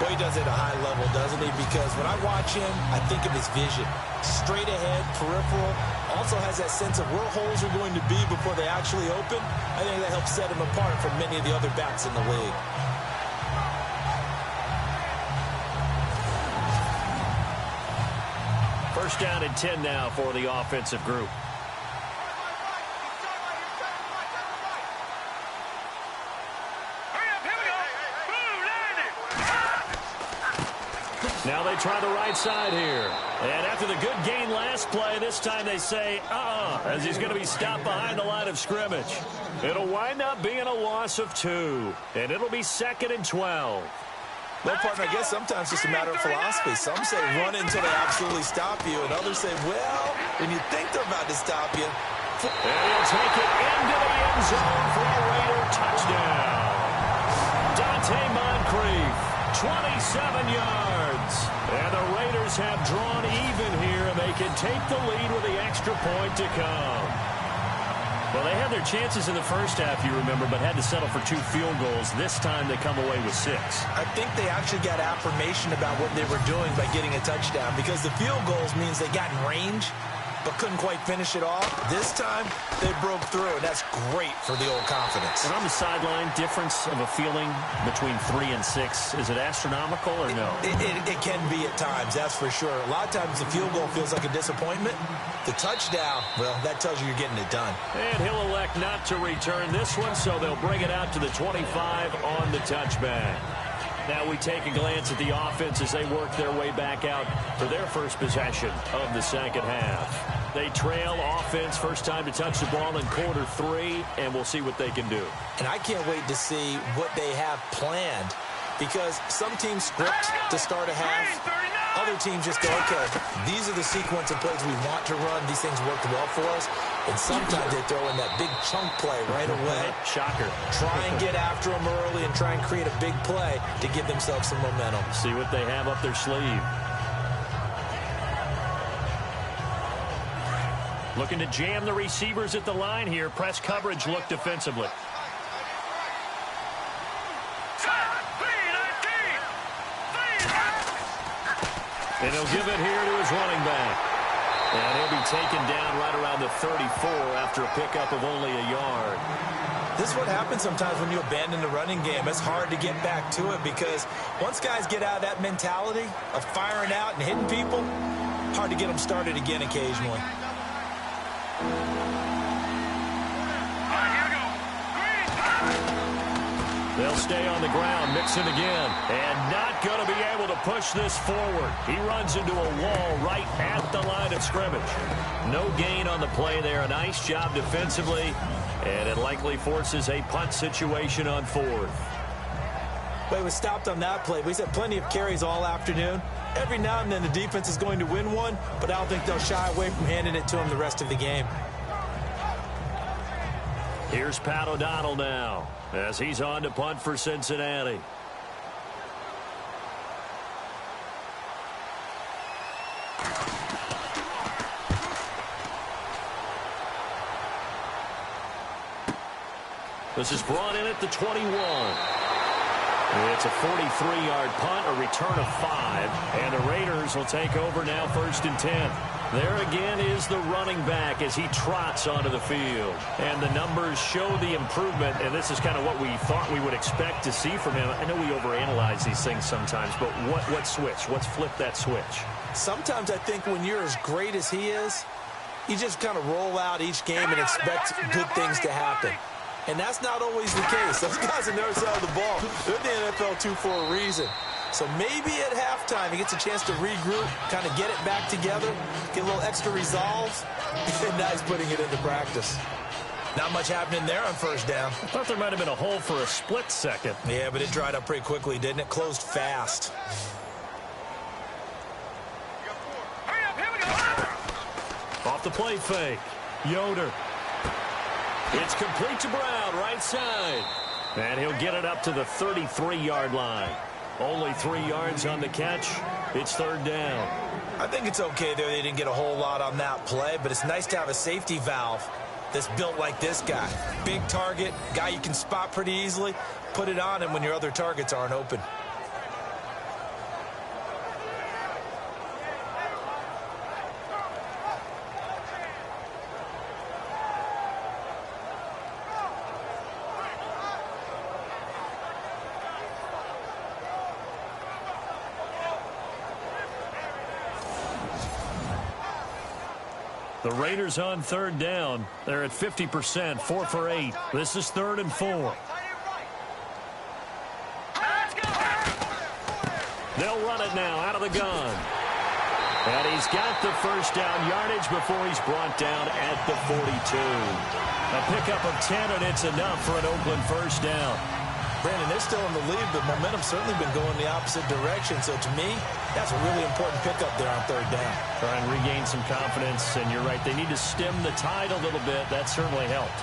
S3: Boy, he does it at a high level, doesn't he? Because when I watch him, I think of his vision. Straight ahead, peripheral. Also has that sense of where holes are going to be before they actually open. I think that helps set him apart from many of the other backs in the league.
S2: First down and 10 now for the offensive group. Now they try the right side here. And after the good gain last play, this time they say, as he's going to be stopped behind the line of scrimmage. It'll wind up being a loss of 2. And it'll be 2nd and 12.
S3: Well, partner, I guess sometimes it's just a matter of philosophy. Some say run until they absolutely stop you, and others say, well, when you think they're about to stop you.
S2: And he'll take it into the end zone for a Raider touchdown. Dante Moncrief, 27 yards. And the Raiders have drawn even here, and they can take the lead with the extra point to come. Well, they had their chances in the first half, you remember, but had to settle for 2 field goals. This time they come away with 6.
S3: I think they actually got affirmation about what they were doing by getting a touchdown, because the field goals means they got in range but couldn't quite finish it off. This time, they broke through, and that's great for the old confidence.
S2: And on the sideline, difference of a feeling between 3 and 6, is it astronomical or no?
S3: It can be at times, that's for sure. A lot of times the field goal feels like a disappointment. The touchdown, well, that tells you you're getting it done.
S2: And he'll elect not to return this one, so they'll bring it out to the 25 on the touchback. Now we take a glance at the offense as they work their way back out for their first possession of the second half. They trail offense, first time to touch the ball in quarter 3, and we'll see what they can do.
S3: And I can't wait to see what they have planned, because some teams script to start a half. Other teams just go, okay, these are the sequence of plays we want to run. These things worked well for us. And sometimes they throw in that big chunk play right away.
S2: Shocker.
S3: Try and get after them early and try and create a big play to give themselves some momentum.
S2: See what they have up their sleeve. Looking to jam the receivers at the line here. Press coverage look defensively. And he'll give it here to his running back. And he'll be taken down right around the 34 after a pickup of only a yard.
S3: This is what happens sometimes when you abandon the running game. It's hard to get back to it because once guys get out of that mentality of firing out and hitting people, hard to get them started again occasionally.
S2: They'll stay on the ground, mix it again, and not going to be able to push this forward. He runs into a wall right at the line of scrimmage. No gain on the play there. A nice job defensively, and it likely forces a punt situation on 4th.
S3: Well, he was stopped on that play. He's had plenty of carries all afternoon. Every now and then the defense is going to win one, but I don't think they'll shy away from handing it to him the rest of the game.
S2: Here's Pat O'Donnell now, as he's on to punt for Cincinnati. This is brought in at the 21. It's a 43-yard punt, a return of 5, and the Raiders will take over now 1st and 10. There again is the running back as he trots onto the field. And the numbers show the improvement, and this is kind of what we thought we would expect to see from him. I know we overanalyze these things sometimes, but what switch? What's flip that switch?
S3: Sometimes I think when you're as great as he is, you just kind of roll out each game and expect good things to happen. And that's not always the case. Those guys on the other side of the ball, they're in the NFL too for a reason. So maybe at halftime he gets a chance to regroup, kind of get it back together, get a little extra resolve, and now he's putting it into practice. Not much happening there on 1st down.
S2: I thought there might have been a hole for a split second.
S3: Yeah, but it dried up pretty quickly, didn't it? Closed fast.
S4: Hurry up, here we go.
S2: Off the play fake. Yoder. It's complete to Brown, right side. And he'll get it up to the 33-yard line. Only 3 yards on the catch. It's 3rd down.
S3: I think it's okay there. They didn't get a whole lot on that play, but it's nice to have a safety valve that's built like this guy. Big target, guy you can spot pretty easily. Put it on him when your other targets aren't open.
S2: The Raiders on 3rd down. They're at 50%, 4 for 8. This is 3rd and 4. They'll run it now out of the gun. And he's got the 1st down yardage before he's brought down at the 42. A pickup of 10, and it's enough for an Oakland 1st down.
S3: Brandon, they're still in the lead, but momentum's certainly been going the opposite direction. So to me, that's a really important pickup there on 3rd down.
S2: Try and regain some confidence, and you're right. They need to stem the tide a little bit. That certainly helped.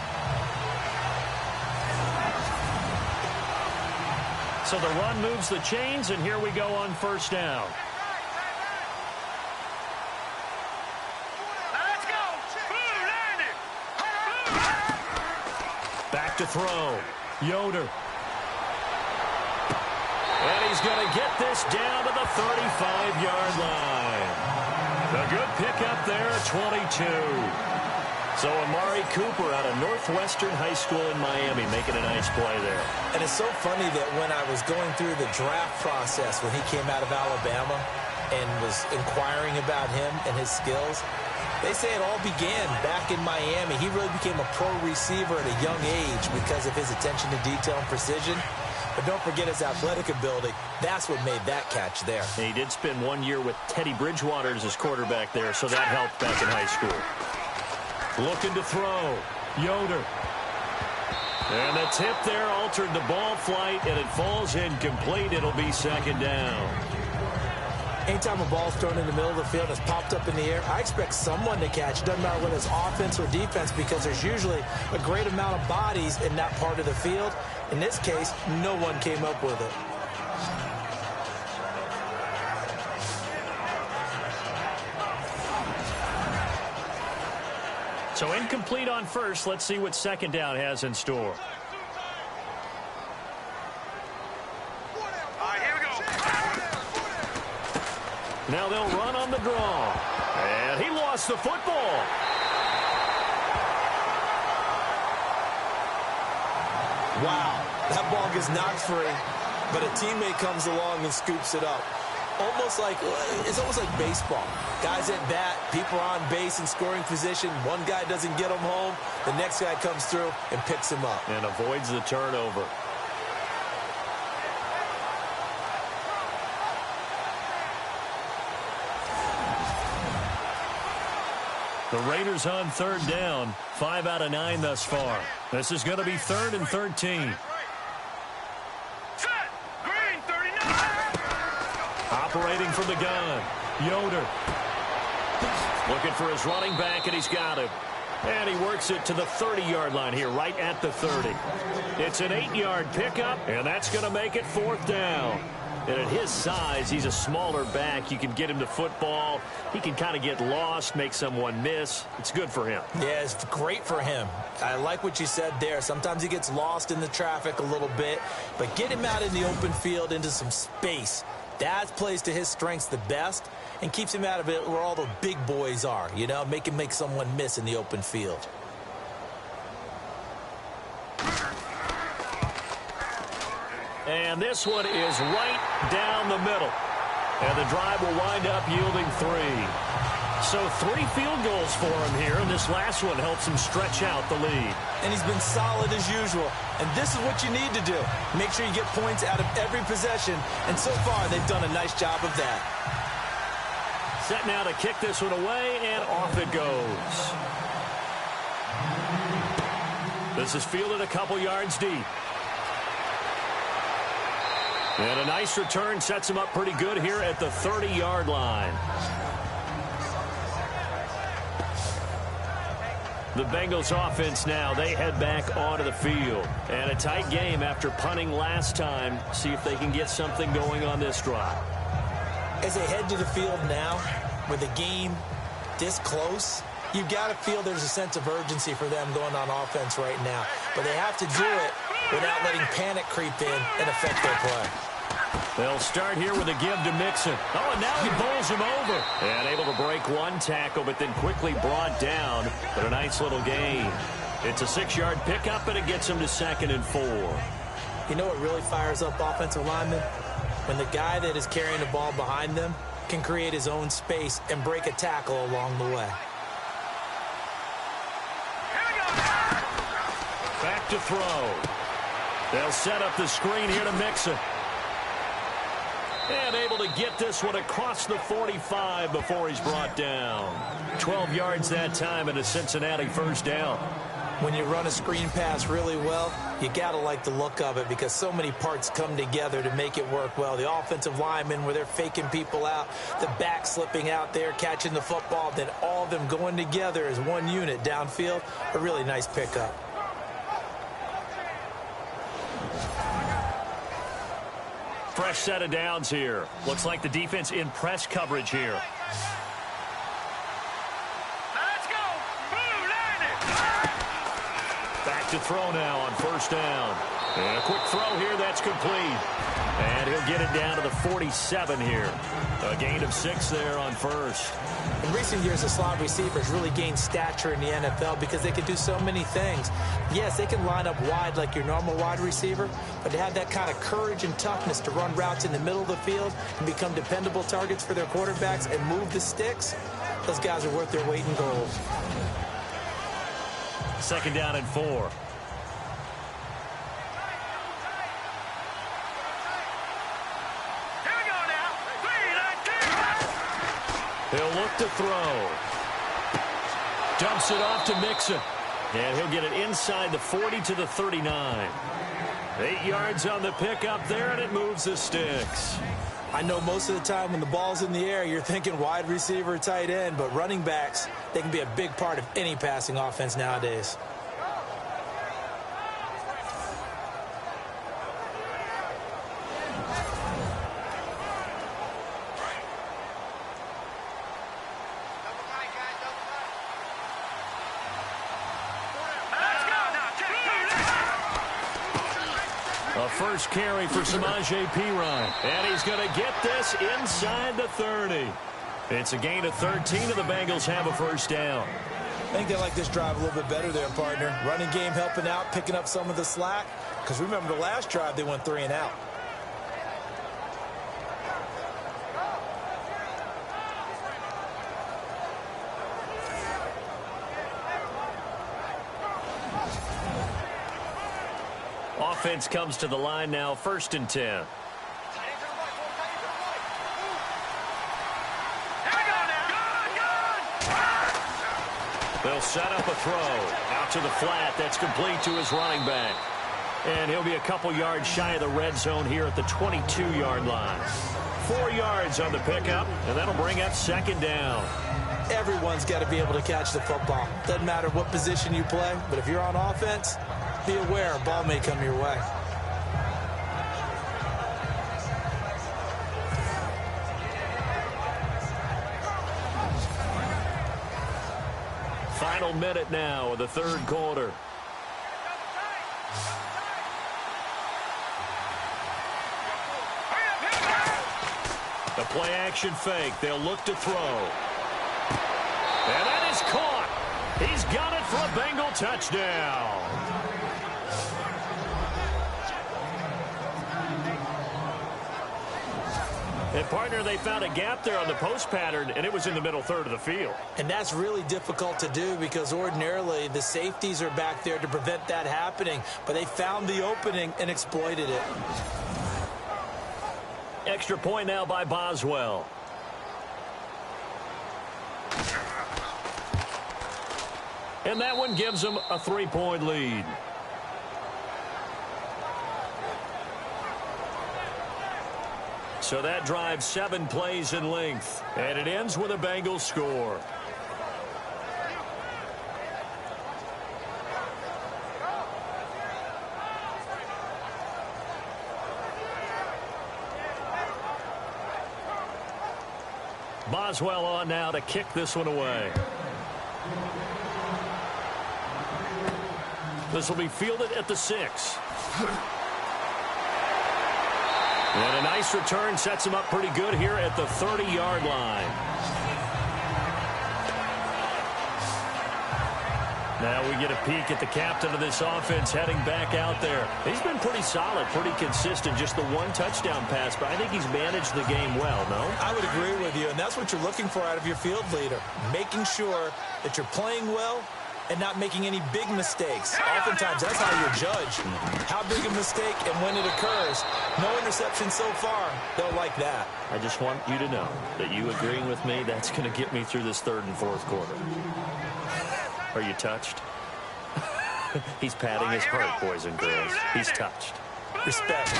S2: So the run moves the chains, and here we go on 1st down.
S4: Let's go. Boom, landed.
S2: Back to throw. Yoder. And he's going to get this down to the 35-yard line. A good pickup there at 22. So Amari Cooper out of Northwestern High School in Miami making a nice play there.
S3: And it's so funny that when I was going through the draft process when he came out of Alabama and was inquiring about him and his skills, they say it all began back in Miami. He really became a pro receiver at a young age because of his attention to detail and precision. But don't forget his athletic ability. That's what made that catch there.
S2: He did spend 1 year with Teddy Bridgewater as his quarterback there, so that helped back in high school. Looking to throw. Yoder. And the tip there altered the ball flight, and it falls incomplete. It'll be second down.
S3: Anytime a ball's thrown in the middle of the field and it's popped up in the air, I expect someone to catch. Doesn't matter whether it's offense or defense, because there's usually a great amount of bodies in that part of the field. In this case, no one came up with it.
S2: So incomplete on first. Let's see what second down has in store. Now they'll run on the draw. And he lost the football.
S3: Wow, that ball gets knocked free, but a teammate comes along and scoops it up. It's almost like baseball. Guys at bat, people are on base in scoring position. One guy doesn't get him home. The next guy comes through and picks him up.
S2: And avoids the turnover. The Raiders on third down. 5 out of 9 thus far. This is going to be 3rd and 13.
S4: Set. Green 39.
S2: Operating from the gun. Yoder. Looking for his running back, and he's got him. And he works it to the 30-yard line here, right at the 30. It's an 8-yard pickup, and that's going to make it 4th down. And at his size, he's a smaller back. You can get him to football. He can kind of get lost, make someone miss. It's good for him.
S3: Yeah, it's great for him. I like what you said there. Sometimes he gets lost in the traffic a little bit, but get him out in the open field into some space. That plays to his strengths the best and keeps him out of it where all the big boys are, you know, make him make someone miss in the open field.
S2: And this one is right down the middle. And the drive will wind up yielding 3. So 3 field goals for him here, and this last one helps him stretch out the lead.
S3: And he's been solid as usual. And this is what you need to do. Make sure you get points out of every possession. And so far, they've done a nice job of that.
S2: Set now to kick this one away, and off it goes. This is fielded a couple yards deep. And a nice return sets him up pretty good here at the 30-yard line. The Bengals offense now, they head back onto the field. And a tight game after punting last time. See if they can get something going on this drive.
S3: As they head to the field now, with the game this close, you've got to feel there's a sense of urgency for them going on offense right now. But they have to do it without letting panic creep in and affect their play.
S2: They'll start here with a give to Mixon. Oh, and now he bowls him over. And able to break one tackle, but then quickly brought down. But a nice little gain. It's a 6-yard pickup, and it gets him to 2nd and 4.
S3: You know what really fires up offensive linemen? When the guy that is carrying the ball behind them can create his own space and break a tackle along the way.
S2: Back to throw. They'll set up the screen here to Mixon. And able to get this one across the 45 before he's brought down. 12 yards that time and a Cincinnati 1st down.
S3: When you run a screen pass really well, you got to like the look of it because so many parts come together to make it work well. The offensive linemen where they're faking people out, the back slipping out there, catching the football, then all of them going together as one unit downfield. A really nice pickup.
S2: Fresh set of downs here. Looks like the defense in press coverage here.
S4: Let's go. Blue line.
S2: Back to throw now on 1st down. And a quick throw here that's complete. And he'll get it down to the 47 here. A gain of 6 there on 1st.
S3: In recent years, the slot receivers really gained stature in the NFL because they can do so many things. Yes, they can line up wide like your normal wide receiver, but to have that kind of courage and toughness to run routes in the middle of the field and become dependable targets for their quarterbacks and move the sticks, those guys are worth their weight in gold.
S2: 2nd down and 4. He'll look to throw. Dumps it off to Mixon. And he'll get it inside the 40 to the 39. 8 yards on the pickup there, and it moves the sticks.
S3: I know most of the time when the ball's in the air, you're thinking wide receiver, tight end, but running backs, they can be a big part of any passing offense nowadays.
S2: A first carry for Samaje Perine. And he's going to get this inside the 30. It's a gain of 13, and the Bengals have a first down.
S3: I think they like this drive a little bit better there, partner. Running game helping out, picking up some of the slack. Because remember the last drive, they went 3 and out.
S2: Offense comes to the line now, 1st and 10. They'll set up a throw out to the flat. That's complete to his running back. And he'll be a couple yards shy of the red zone here at the 22-yard line. 4 yards on the pickup, and that'll bring up 2nd down.
S3: Everyone's got to be able to catch the football. Doesn't matter what position you play, but if you're on offense, be aware a ball may come your way.
S2: Final minute now of the 3rd quarter. The play action fake. They'll look to throw. And that is caught. He's got it for a Bengal touchdown. And, partner, they found a gap there on the post pattern, and it was in the middle third of the field.
S3: And that's really difficult to do because ordinarily the safeties are back there to prevent that happening. But they found the opening and exploited it.
S2: Extra point now by Boswell. And that one gives them a 3-point lead. So that drives 7 plays in length. And it ends with a Bengals score. Boswell on now to kick this one away. This will be fielded at the 6. And a nice return sets him up pretty good here at the 30-yard line. Now we get a peek at the captain of this offense heading back out there. He's been pretty solid, pretty consistent, just the 1 touchdown pass, but I think he's managed the game well, no?
S3: I would agree with you, and that's what you're looking for out of your field leader, making sure that you're playing well and not making any big mistakes. Oftentimes, that's how you judge how big a mistake and when it occurs. No interception so far. They'll like that.
S2: I just want you to know that you agreeing with me, that's going to get me through this 3rd and 4th quarter. Are you touched? He's patting his heart, boys and girls. He's touched.
S3: Respect.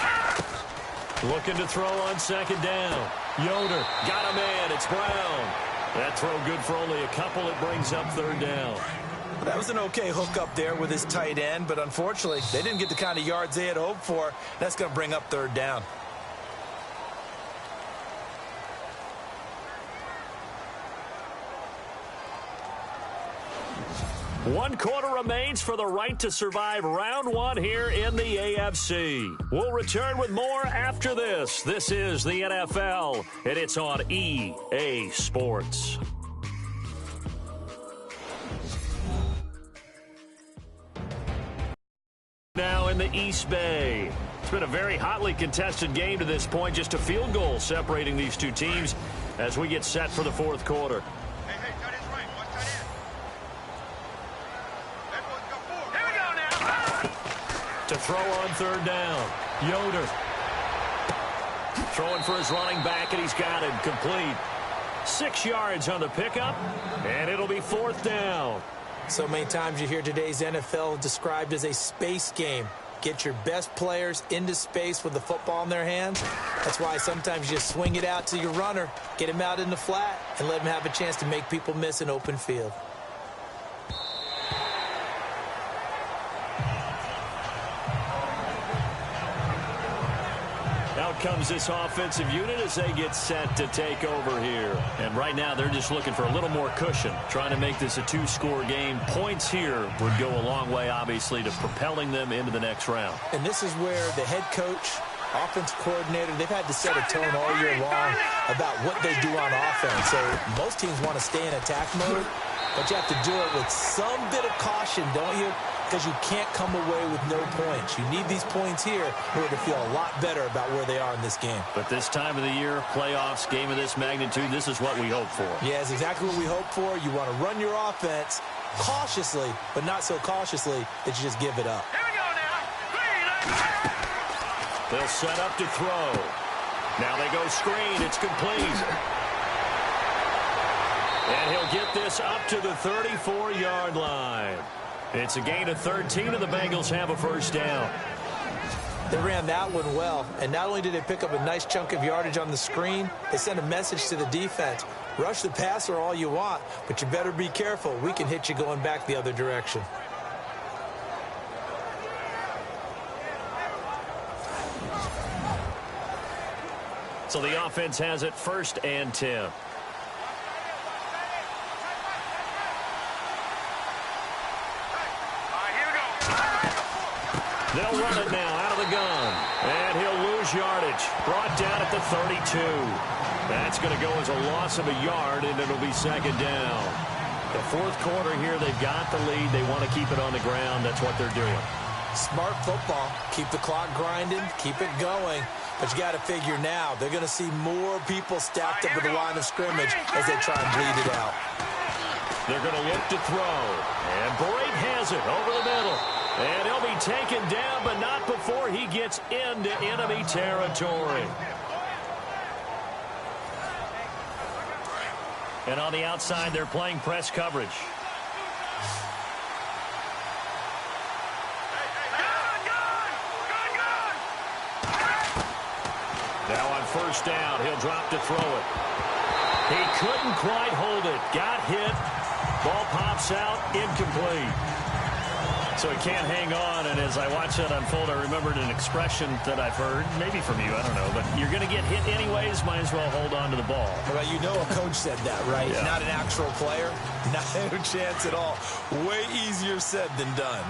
S2: Looking to throw on 2nd down. Yoder got a man. It's Brown. That throw good for only a couple. It brings up 3rd down.
S3: That was an okay hook up there with his tight end, but unfortunately, they didn't get the kind of yards they had hoped for. That's going to bring up 3rd down.
S2: One quarter remains for the right to survive round 1 here in the AFC. We'll return with more after this. This is the NFL, and it's on EA Sports. Now in the East Bay. It's been a very hotly contested game to this point. Just a field goal separating these two teams as we get set for the 4th quarter. To throw on 3rd down. Yoder. Throwing for his running back, and he's got it complete. 6 yards on the pickup, and it'll be 4th down.
S3: So many times you hear today's NFL described as a space game. Get your best players into space with the football in their hands. That's why sometimes you just swing it out to your runner, get him out in the flat, and let him have a chance to make people miss an open field.
S2: Out comes this offensive unit as they get set to take over here. And right now they're just looking for a little more cushion, trying to make this a 2-score game. Points here would go a long way, obviously, to propelling them into the next round.
S3: And this is where the head coach, offensive coordinator, they've had to set a tone all year long about what they do on offense. So most teams want to stay in attack mode, but you have to do it with some bit of caution, don't you? Because you can't come away with no points. You need these points here in order to feel a lot better about where they are in this game.
S2: But this time of the year, playoffs, game of this magnitude, this is what we hope for.
S3: Yeah, it's exactly what we hope for. You want to run your offense cautiously, but not so cautiously that you just give it up.
S4: Here we go now.
S2: They'll set up to throw. Now they go screen. It's complete. And he'll get this up to the 34-yard line. It's a gain of 13, and the Bengals have a 1st down.
S3: They ran that one well, and not only did they pick up a nice chunk of yardage on the screen, they sent a message to the defense. Rush the passer all you want, but you better be careful. We can hit you going back the other direction.
S2: So the offense has it 1st and 10. They'll run it now out of the gun. And he'll lose yardage. Brought down at the 32. That's going to go as a loss of a yard, and it'll be 2nd down. The 4th quarter here, they've got the lead. They want to keep it on the ground. That's what they're doing.
S3: Smart football. Keep the clock grinding. Keep it going. But you got to figure now, they're going to see more people stacked up at the line of scrimmage as they try and bleed it out.
S2: They're going to look to throw. And Brate has it over the middle. And he'll be taken down, but not before he gets into enemy territory. And on the outside, they're playing press coverage. Now on 1st down, he'll drop to throw it. He couldn't quite hold it. Got hit. Ball pops out, incomplete. So he can't hang on, and as I watch that unfold, I remembered an expression that I've heard, maybe from you, I don't know, but you're going to get hit anyways, might as well hold on to the ball.
S3: Well, you know a coach said that, right?
S2: Yeah.
S3: Not an actual player. Not a chance at all. Way easier said than done.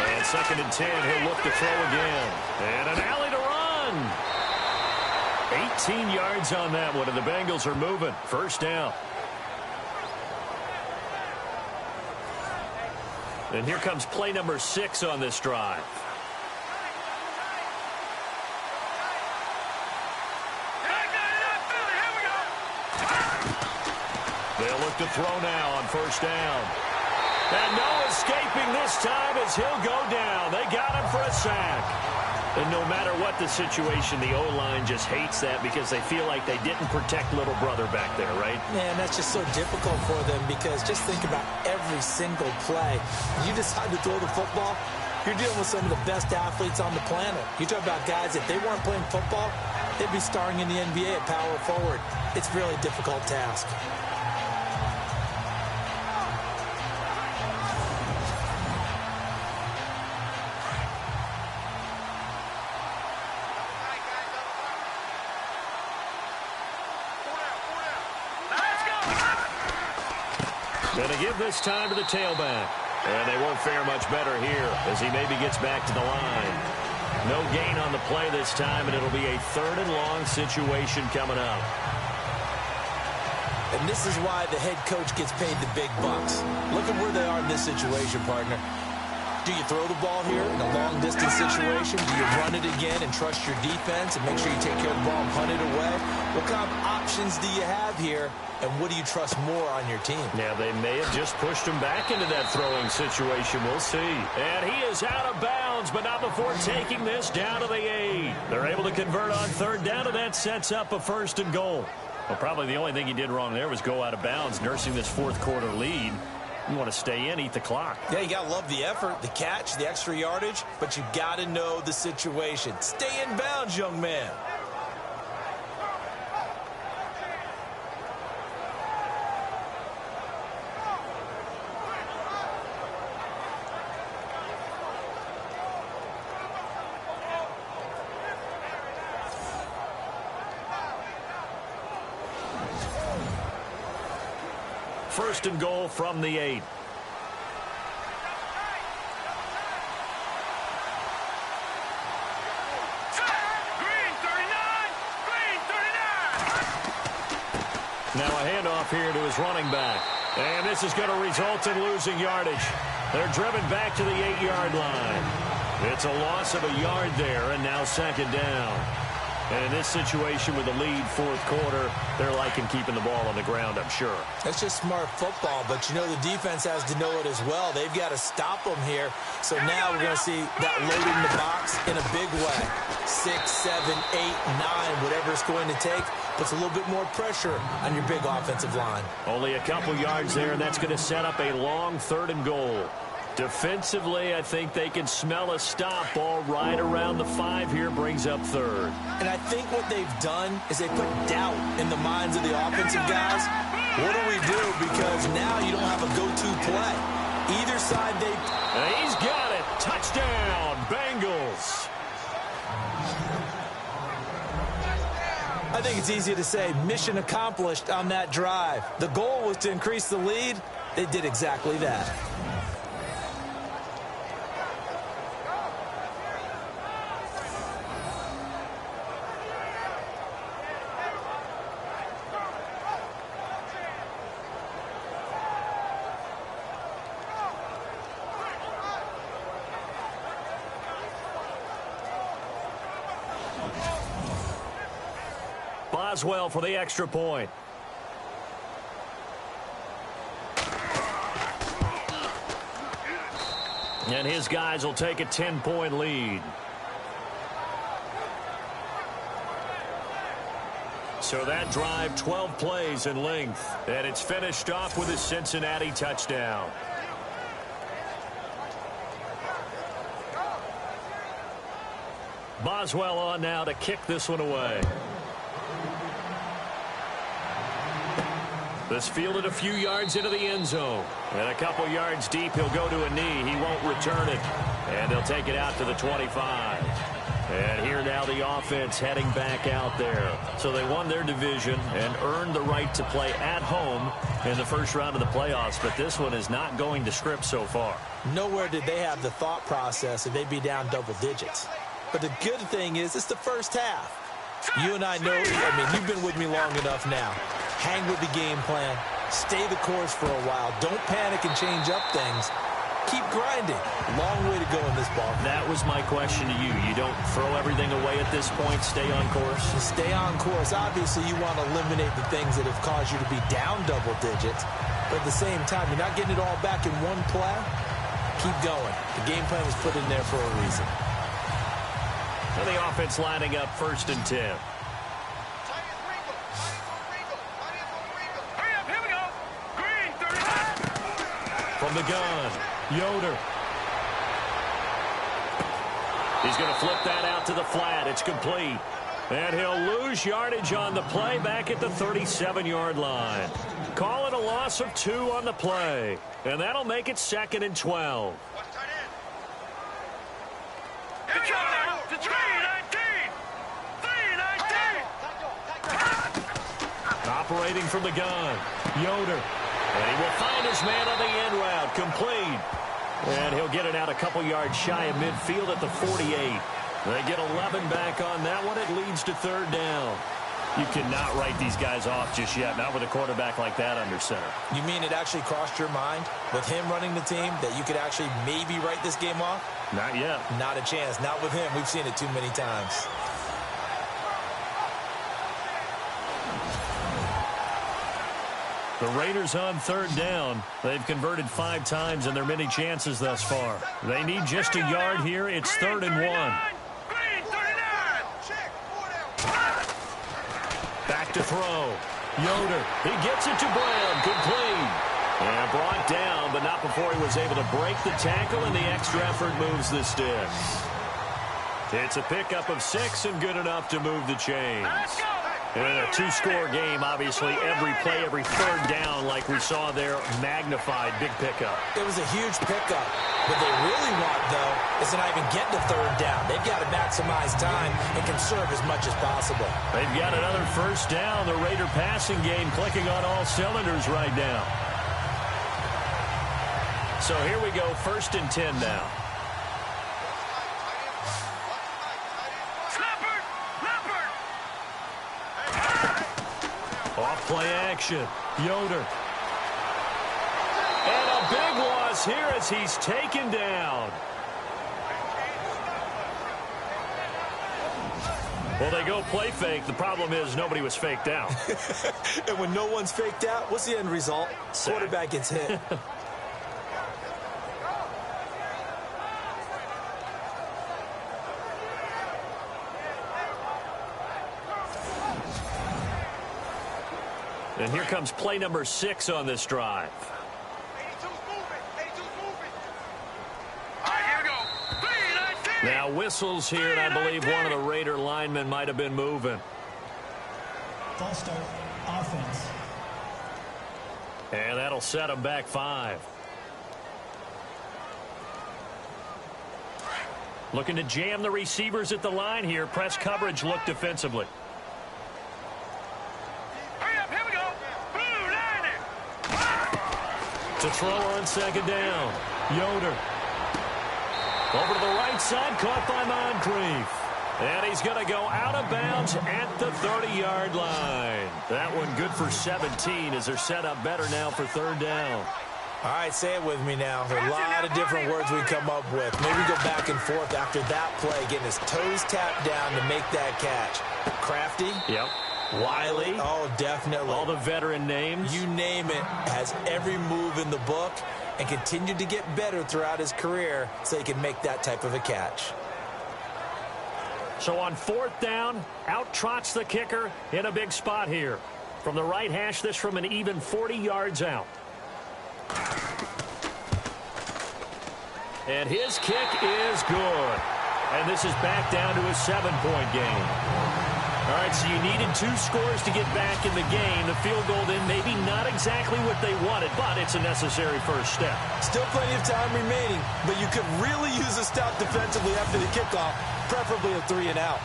S2: And 2nd and 10, he'll look to throw again. And an alley to run. 18 yards on that one, and the Bengals are moving. 1st down. And here comes play number 6 on this drive. They'll look to throw now on 1st down. And no escaping this time as he'll go down. They got him for a sack. And no matter what the situation, the O-line just hates that because they feel like they didn't protect little brother back there, right?
S3: Man, that's just so difficult for them because just think about every single play. You decide to throw the football, you're dealing with some of the best athletes on the planet. You talk about guys, if they weren't playing football, they'd be starring in the NBA at power forward. It's a really difficult task.
S2: Going to give this time to the tailback. And they won't fare much better here as he maybe gets back to the line. No gain on the play this time, and it'll be a 3rd and long situation coming up.
S3: And this is why the head coach gets paid the big bucks. Look at where they are in this situation, partner. Do you throw the ball here in a long-distance situation? Do you run it again and trust your defense and make sure you take care of the ball and punt it away? What kind of options do you have here, and what do you trust more on your team?
S2: Yeah, they may have just pushed him back into that throwing situation. We'll see. And he is out of bounds, but not before taking this down to the 8. They're able to convert on third down, and that sets up a 1st and goal. Well, probably the only thing he did wrong there was go out of bounds, nursing this fourth quarter lead. You want to stay in, eat the clock.
S3: Yeah, you got to love the effort, the catch, the extra yardage, but you got to know the situation. Stay in bounds, young man.
S2: First and goal from the 8. Now a handoff here to his running back. And this is going to result in losing yardage. They're driven back to the 8-yard line. It's a loss of a yard there, and now 2nd down. And in this situation with the lead fourth quarter, they're liking keeping the ball on the ground, I'm sure.
S3: That's just smart football, but you know the defense has to know it as well. They've got to stop them here. So now we're going to see that load in the box in a big way. 6, 7, 8, 9, whatever it's going to take, puts a little bit more pressure on your big offensive line.
S2: Only a couple yards there, and that's going to set up a long 3rd and goal. Defensively, I think they can smell a stop. Ball right around the 5 here, brings up 3rd.
S3: And I think what they've done is they put doubt in the minds of the offensive guys. What do we do? Because now you don't have a go-to play. Either side they...
S2: And he's got it. Touchdown, Bengals.
S3: I think it's easy to say mission accomplished on that drive. The goal was to increase the lead. They did exactly that.
S2: Boswell for the extra point. And his guys will take a 10-point lead. So that drive, 12 plays in length. And it's finished off with a Cincinnati touchdown. Boswell on now to kick this one away. This fielded a few yards into the end zone. And a couple yards deep, he'll go to a knee. He won't return it. And they'll take it out to the 25. And here now the offense heading back out there. So they won their division and earned the right to play at home in the first round of the playoffs. But this one is not going to script so far.
S3: Nowhere did they have the thought process that they'd be down double digits. But the good thing is it's the first half. You and I know, you've been with me long enough now. Hang with the game plan. Stay the course for a while. Don't panic and change up things. Keep grinding. Long way to go in this ball.
S2: That was my question to you. You don't throw everything away at this point. Stay on course.
S3: Stay on course. Obviously, you want to eliminate the things that have caused you to be down double digits. But at the same time, you're not getting it all back in one play. Keep going. The game plan was put in there for a reason.
S2: And the offense lining up 1st and 10. From the gun, Yoder. He's going to flip that out to the flat. It's complete. And he'll lose yardage on the play back at the 37-yard line. Call it a loss of 2 on the play. And that'll make it 2nd and 12. Operating from the gun, Yoder. And he will find his man on the end route, complete. And he'll get it out a couple yards shy of midfield at the 48. They get 11 back on that one. It leads to 3rd down. You cannot write these guys off just yet, not with a quarterback like that under center.
S3: You mean it actually crossed your mind with him running the team that you could actually maybe write this game off?
S2: Not yet.
S3: Not a chance. Not with him. We've seen it too many times.
S2: The Raiders on third down. They've converted 5 times in their many chances thus far. They need just a yard here. It's 3rd and 1. Back to throw. Yoder. He gets it to Brown. Complete. And brought down, but not before he was able to break the tackle, and the extra effort moves the sticks. It's a pickup of 6 and good enough to move the chains. In a 2-score game, obviously, every play, every third down, like we saw there, magnified, big pickup.
S3: It was a huge pickup. What they really want, though, is to not even get to third down. They've got to maximize time and conserve as much as possible.
S2: They've got another first down. The Raider passing game clicking on all cylinders right now. So here we go, 1st and 10 now. Off play action. Yoder. And a big loss here as he's taken down. Well, they go play fake. The problem is nobody was faked out.
S3: And when no one's faked out, what's the end result?
S2: Sack.
S3: Quarterback gets hit.
S2: And here comes play number 6 on this drive. Now whistles here, and I believe one of the Raider linemen might have been moving.
S6: False start, offense.
S2: And that'll set him back 5. Looking to jam the receivers at the line here. Press coverage look defensively. To throw on 2nd down. Yoder. Over to the right side, caught by Moncrief. And he's going to go out of bounds at the 30-yard line. That one good for 17 as they're set up better now for 3rd down.
S3: All right, say it with me now. There are a lot of different words we come up with. Maybe go back and forth after that play, getting his toes tapped down to make that catch. Crafty.
S2: Yep. Wiley.
S3: Oh, definitely.
S2: All the veteran names.
S3: You name it. Has every move in the book and continued to get better throughout his career so he can make that type of a catch.
S2: So on 4th down, out trots the kicker in a big spot here. From the right hash, this from an even 40 yards out. And his kick is good. And this is back down to a 7-point game. All right, so you needed 2 scores to get back in the game. The field goal then maybe not exactly what they wanted, but it's a necessary first step.
S3: Still plenty of time remaining, but you could really use a stop defensively after the kickoff, preferably a 3 and out.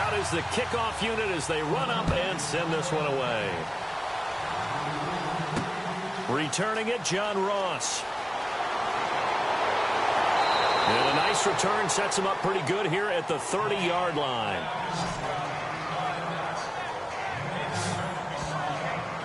S2: Out is the kickoff unit as they run up and send this one away. Returning it, John Ross. And a nice return sets him up pretty good here at the 30-yard line.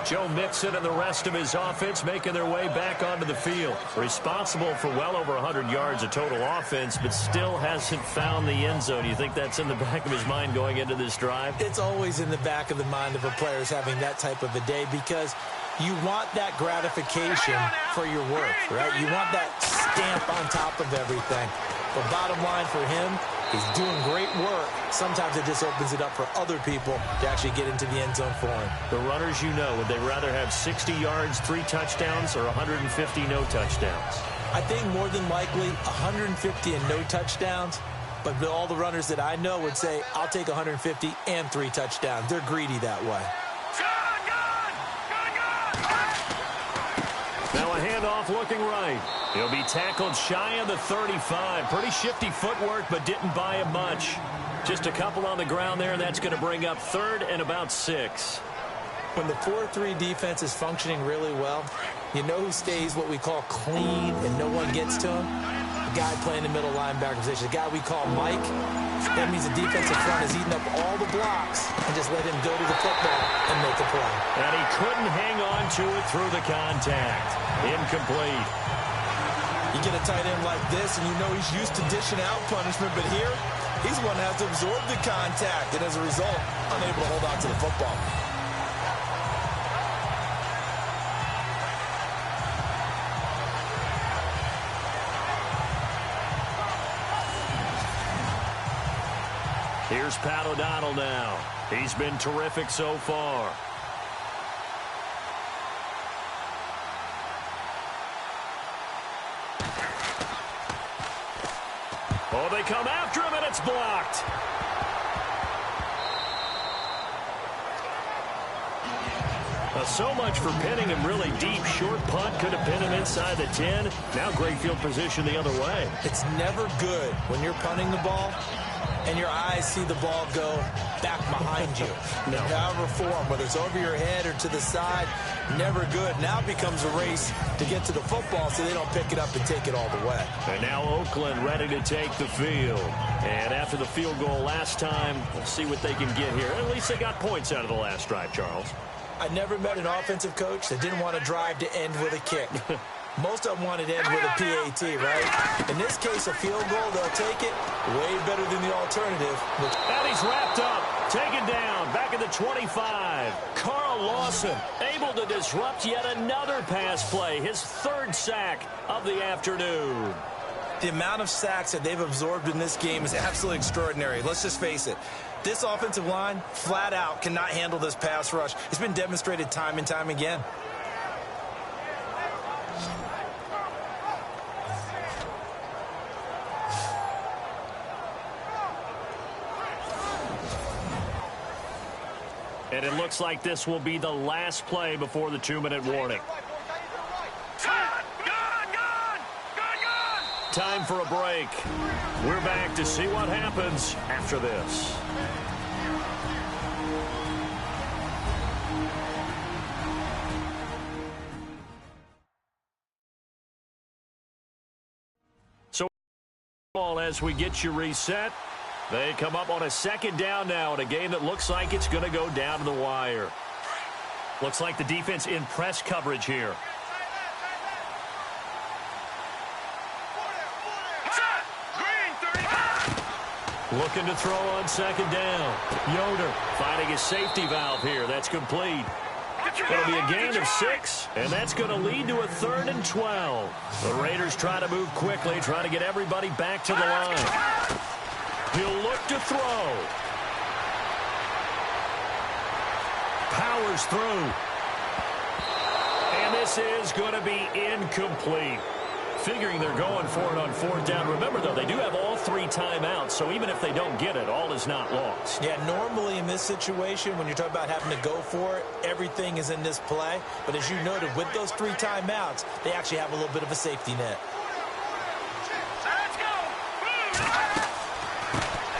S2: Joe Mixon and the rest of his offense making their way back onto the field. Responsible for well over 100 yards of total offense, but still hasn't found the end zone. You think that's in the back of his mind going into this drive?
S3: It's always in the back of the mind of a player having that type of a day because you want that gratification for your work, right? You want that stamp on top of everything. But bottom line for him, he's doing great work. Sometimes it just opens it up for other people to actually get into the end zone for him.
S2: The runners, you know, would they rather have 60 yards, 3 touchdowns, or 150 no touchdowns?
S3: I think more than likely 150 and no touchdowns. But all the runners that I know would say, I'll take 150 and 3 touchdowns. They're greedy that way.
S2: Now a handoff looking right. He'll be tackled shy of the 35. Pretty shifty footwork, but didn't buy him much. Just a couple on the ground there, and that's going to bring up 3rd and about 6.
S3: When the 4-3 defense is functioning really well, you know who stays what we call clean and no one gets to him? guy playing the middle linebacker position, the guy we call Mike. That means the defensive front is eating up all the blocks and just let him go to the football and make a play.
S2: And he couldn't hang on to it through the contact. Incomplete.
S3: You get a tight end like this, and you know he's used to dishing out punishment, but here, he's the one that has to absorb the contact, and as a result, unable to hold on to the football.
S2: Here's Pat O'Donnell now. He's been terrific so far. Oh, they come after him, and it's blocked. So much for pinning him really deep. Short punt could have pinned him inside the 10. Now great field position the other way.
S3: It's never good when you're punting the ball and your eyes see the ball go back behind you.
S2: No.
S3: However form, whether it's over your head or to the side, never good. Now it becomes a race to get to the football so they don't pick it up and take it all the way.
S2: And now Oakland ready to take the field. And after the field goal last time, we'll see what they can get here. At least they got points out of the last drive, Charles.
S3: I never met an offensive coach that didn't want to drive to end with a kick. Most of them wanted to end with a PAT, right? In this case, a field goal, they'll take it. Way better than the alternative.
S2: And he's wrapped up, taken down, back at the 25. Carl Lawson able to disrupt yet another pass play, his third sack of the afternoon.
S3: The amount of sacks that they've absorbed in this game is absolutely extraordinary. Let's just face it. This offensive line, flat out, cannot handle this pass rush. It's been demonstrated time and time again.
S2: And it looks like this will be the last play before the 2-minute warning. Time for a break. We're back to see what happens after this. So as we get you reset, they come up on a second down now in a game that looks like it's going to go down to the wire. Looks like the defense in press coverage here. Looking to throw on second down. Yoder finding his safety valve here. That's complete. It'll be a gain of 6, and that's going to lead to a 3rd and 12. The Raiders try to move quickly, trying to get everybody back to the line. He'll look to throw. Powers through. And this is going to be incomplete. Figuring they're going for it on 4th down. Remember, though, they do have all 3 timeouts, so even if they don't get it, all is not lost.
S3: Yeah, normally in this situation, when you're talking about having to go for it, everything is in this play. But as you noted, with those 3 timeouts, they actually have a little bit of a safety net.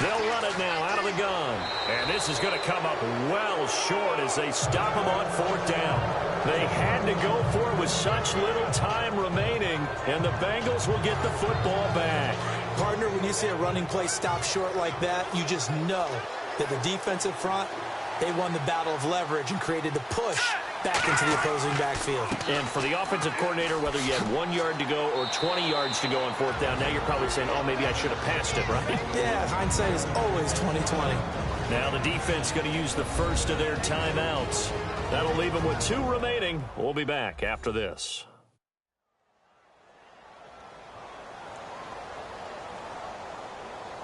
S2: They'll run it now out of the gun. And this is going to come up well short as they stop him on 4th down. They had to go for it with such little time remaining, and the Bengals will get the football back.
S3: Partner, when you see a running play stop short like that, you just know that the defensive front, they won the battle of leverage and created the push back into the opposing backfield.
S2: And for the offensive coordinator, whether you had 1 yard to go or 20 yards to go on 4th down, now you're probably saying, oh, maybe I should have passed it, right?
S3: Yeah, hindsight is always 20/20.
S2: Now the defense going to use the first of their timeouts. That'll leave them with 2 remaining. We'll be back after this.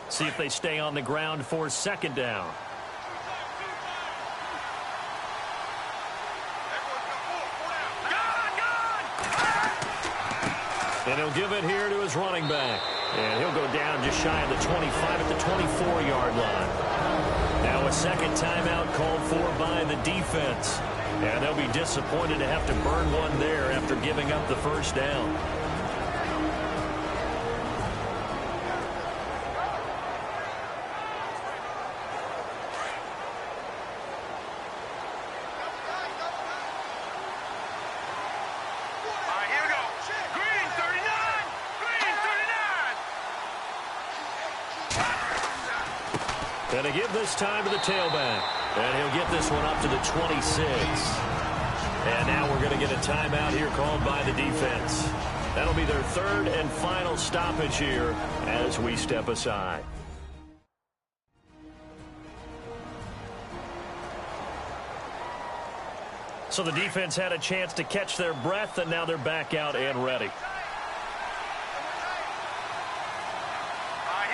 S2: See if they stay on the ground for 2nd down. And he'll give it here to his running back. And he'll go down just shy of the 25 at the 24-yard line. Now a second timeout called for by the defense. And they'll be disappointed to have to burn one there after giving up the first down. And they give this time to the tailback. And he'll get this one up to the 26. And now we're going to get a timeout here called by the defense. That'll be their third and final stoppage here as we step aside. So the defense had a chance to catch their breath, and now they're back out and ready.
S4: Here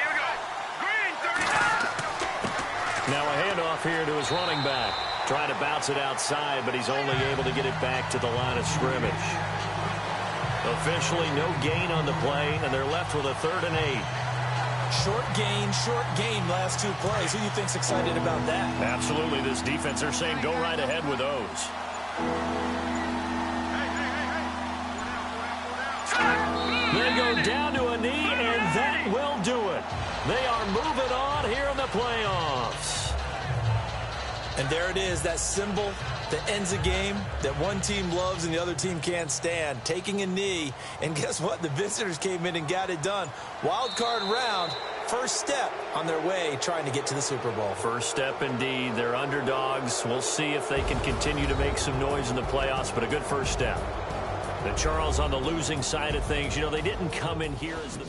S4: we go. Green, 39.
S2: Now a handoff here to his running back. Trying to bounce it outside, but he's only able to get it back to the line of scrimmage. Officially no gain on the play, and they're left with a 3rd and 8.
S3: Short gain last 2 plays. Who do you think's excited about that?
S2: Absolutely. This defense, they're saying go right ahead with those. They go down to a knee, and that will do it. They are moving on here in the playoffs.
S3: And there it is, that symbol that ends a game that one team loves and the other team can't stand. Taking a knee, and guess what? The visitors came in and got it done. Wild card round, first step on their way trying to get to the Super Bowl.
S2: First step indeed. They're underdogs. We'll see if they can continue to make some noise in the playoffs, but a good first step. And Charles, on the losing side of things, you know, they didn't come in here as the...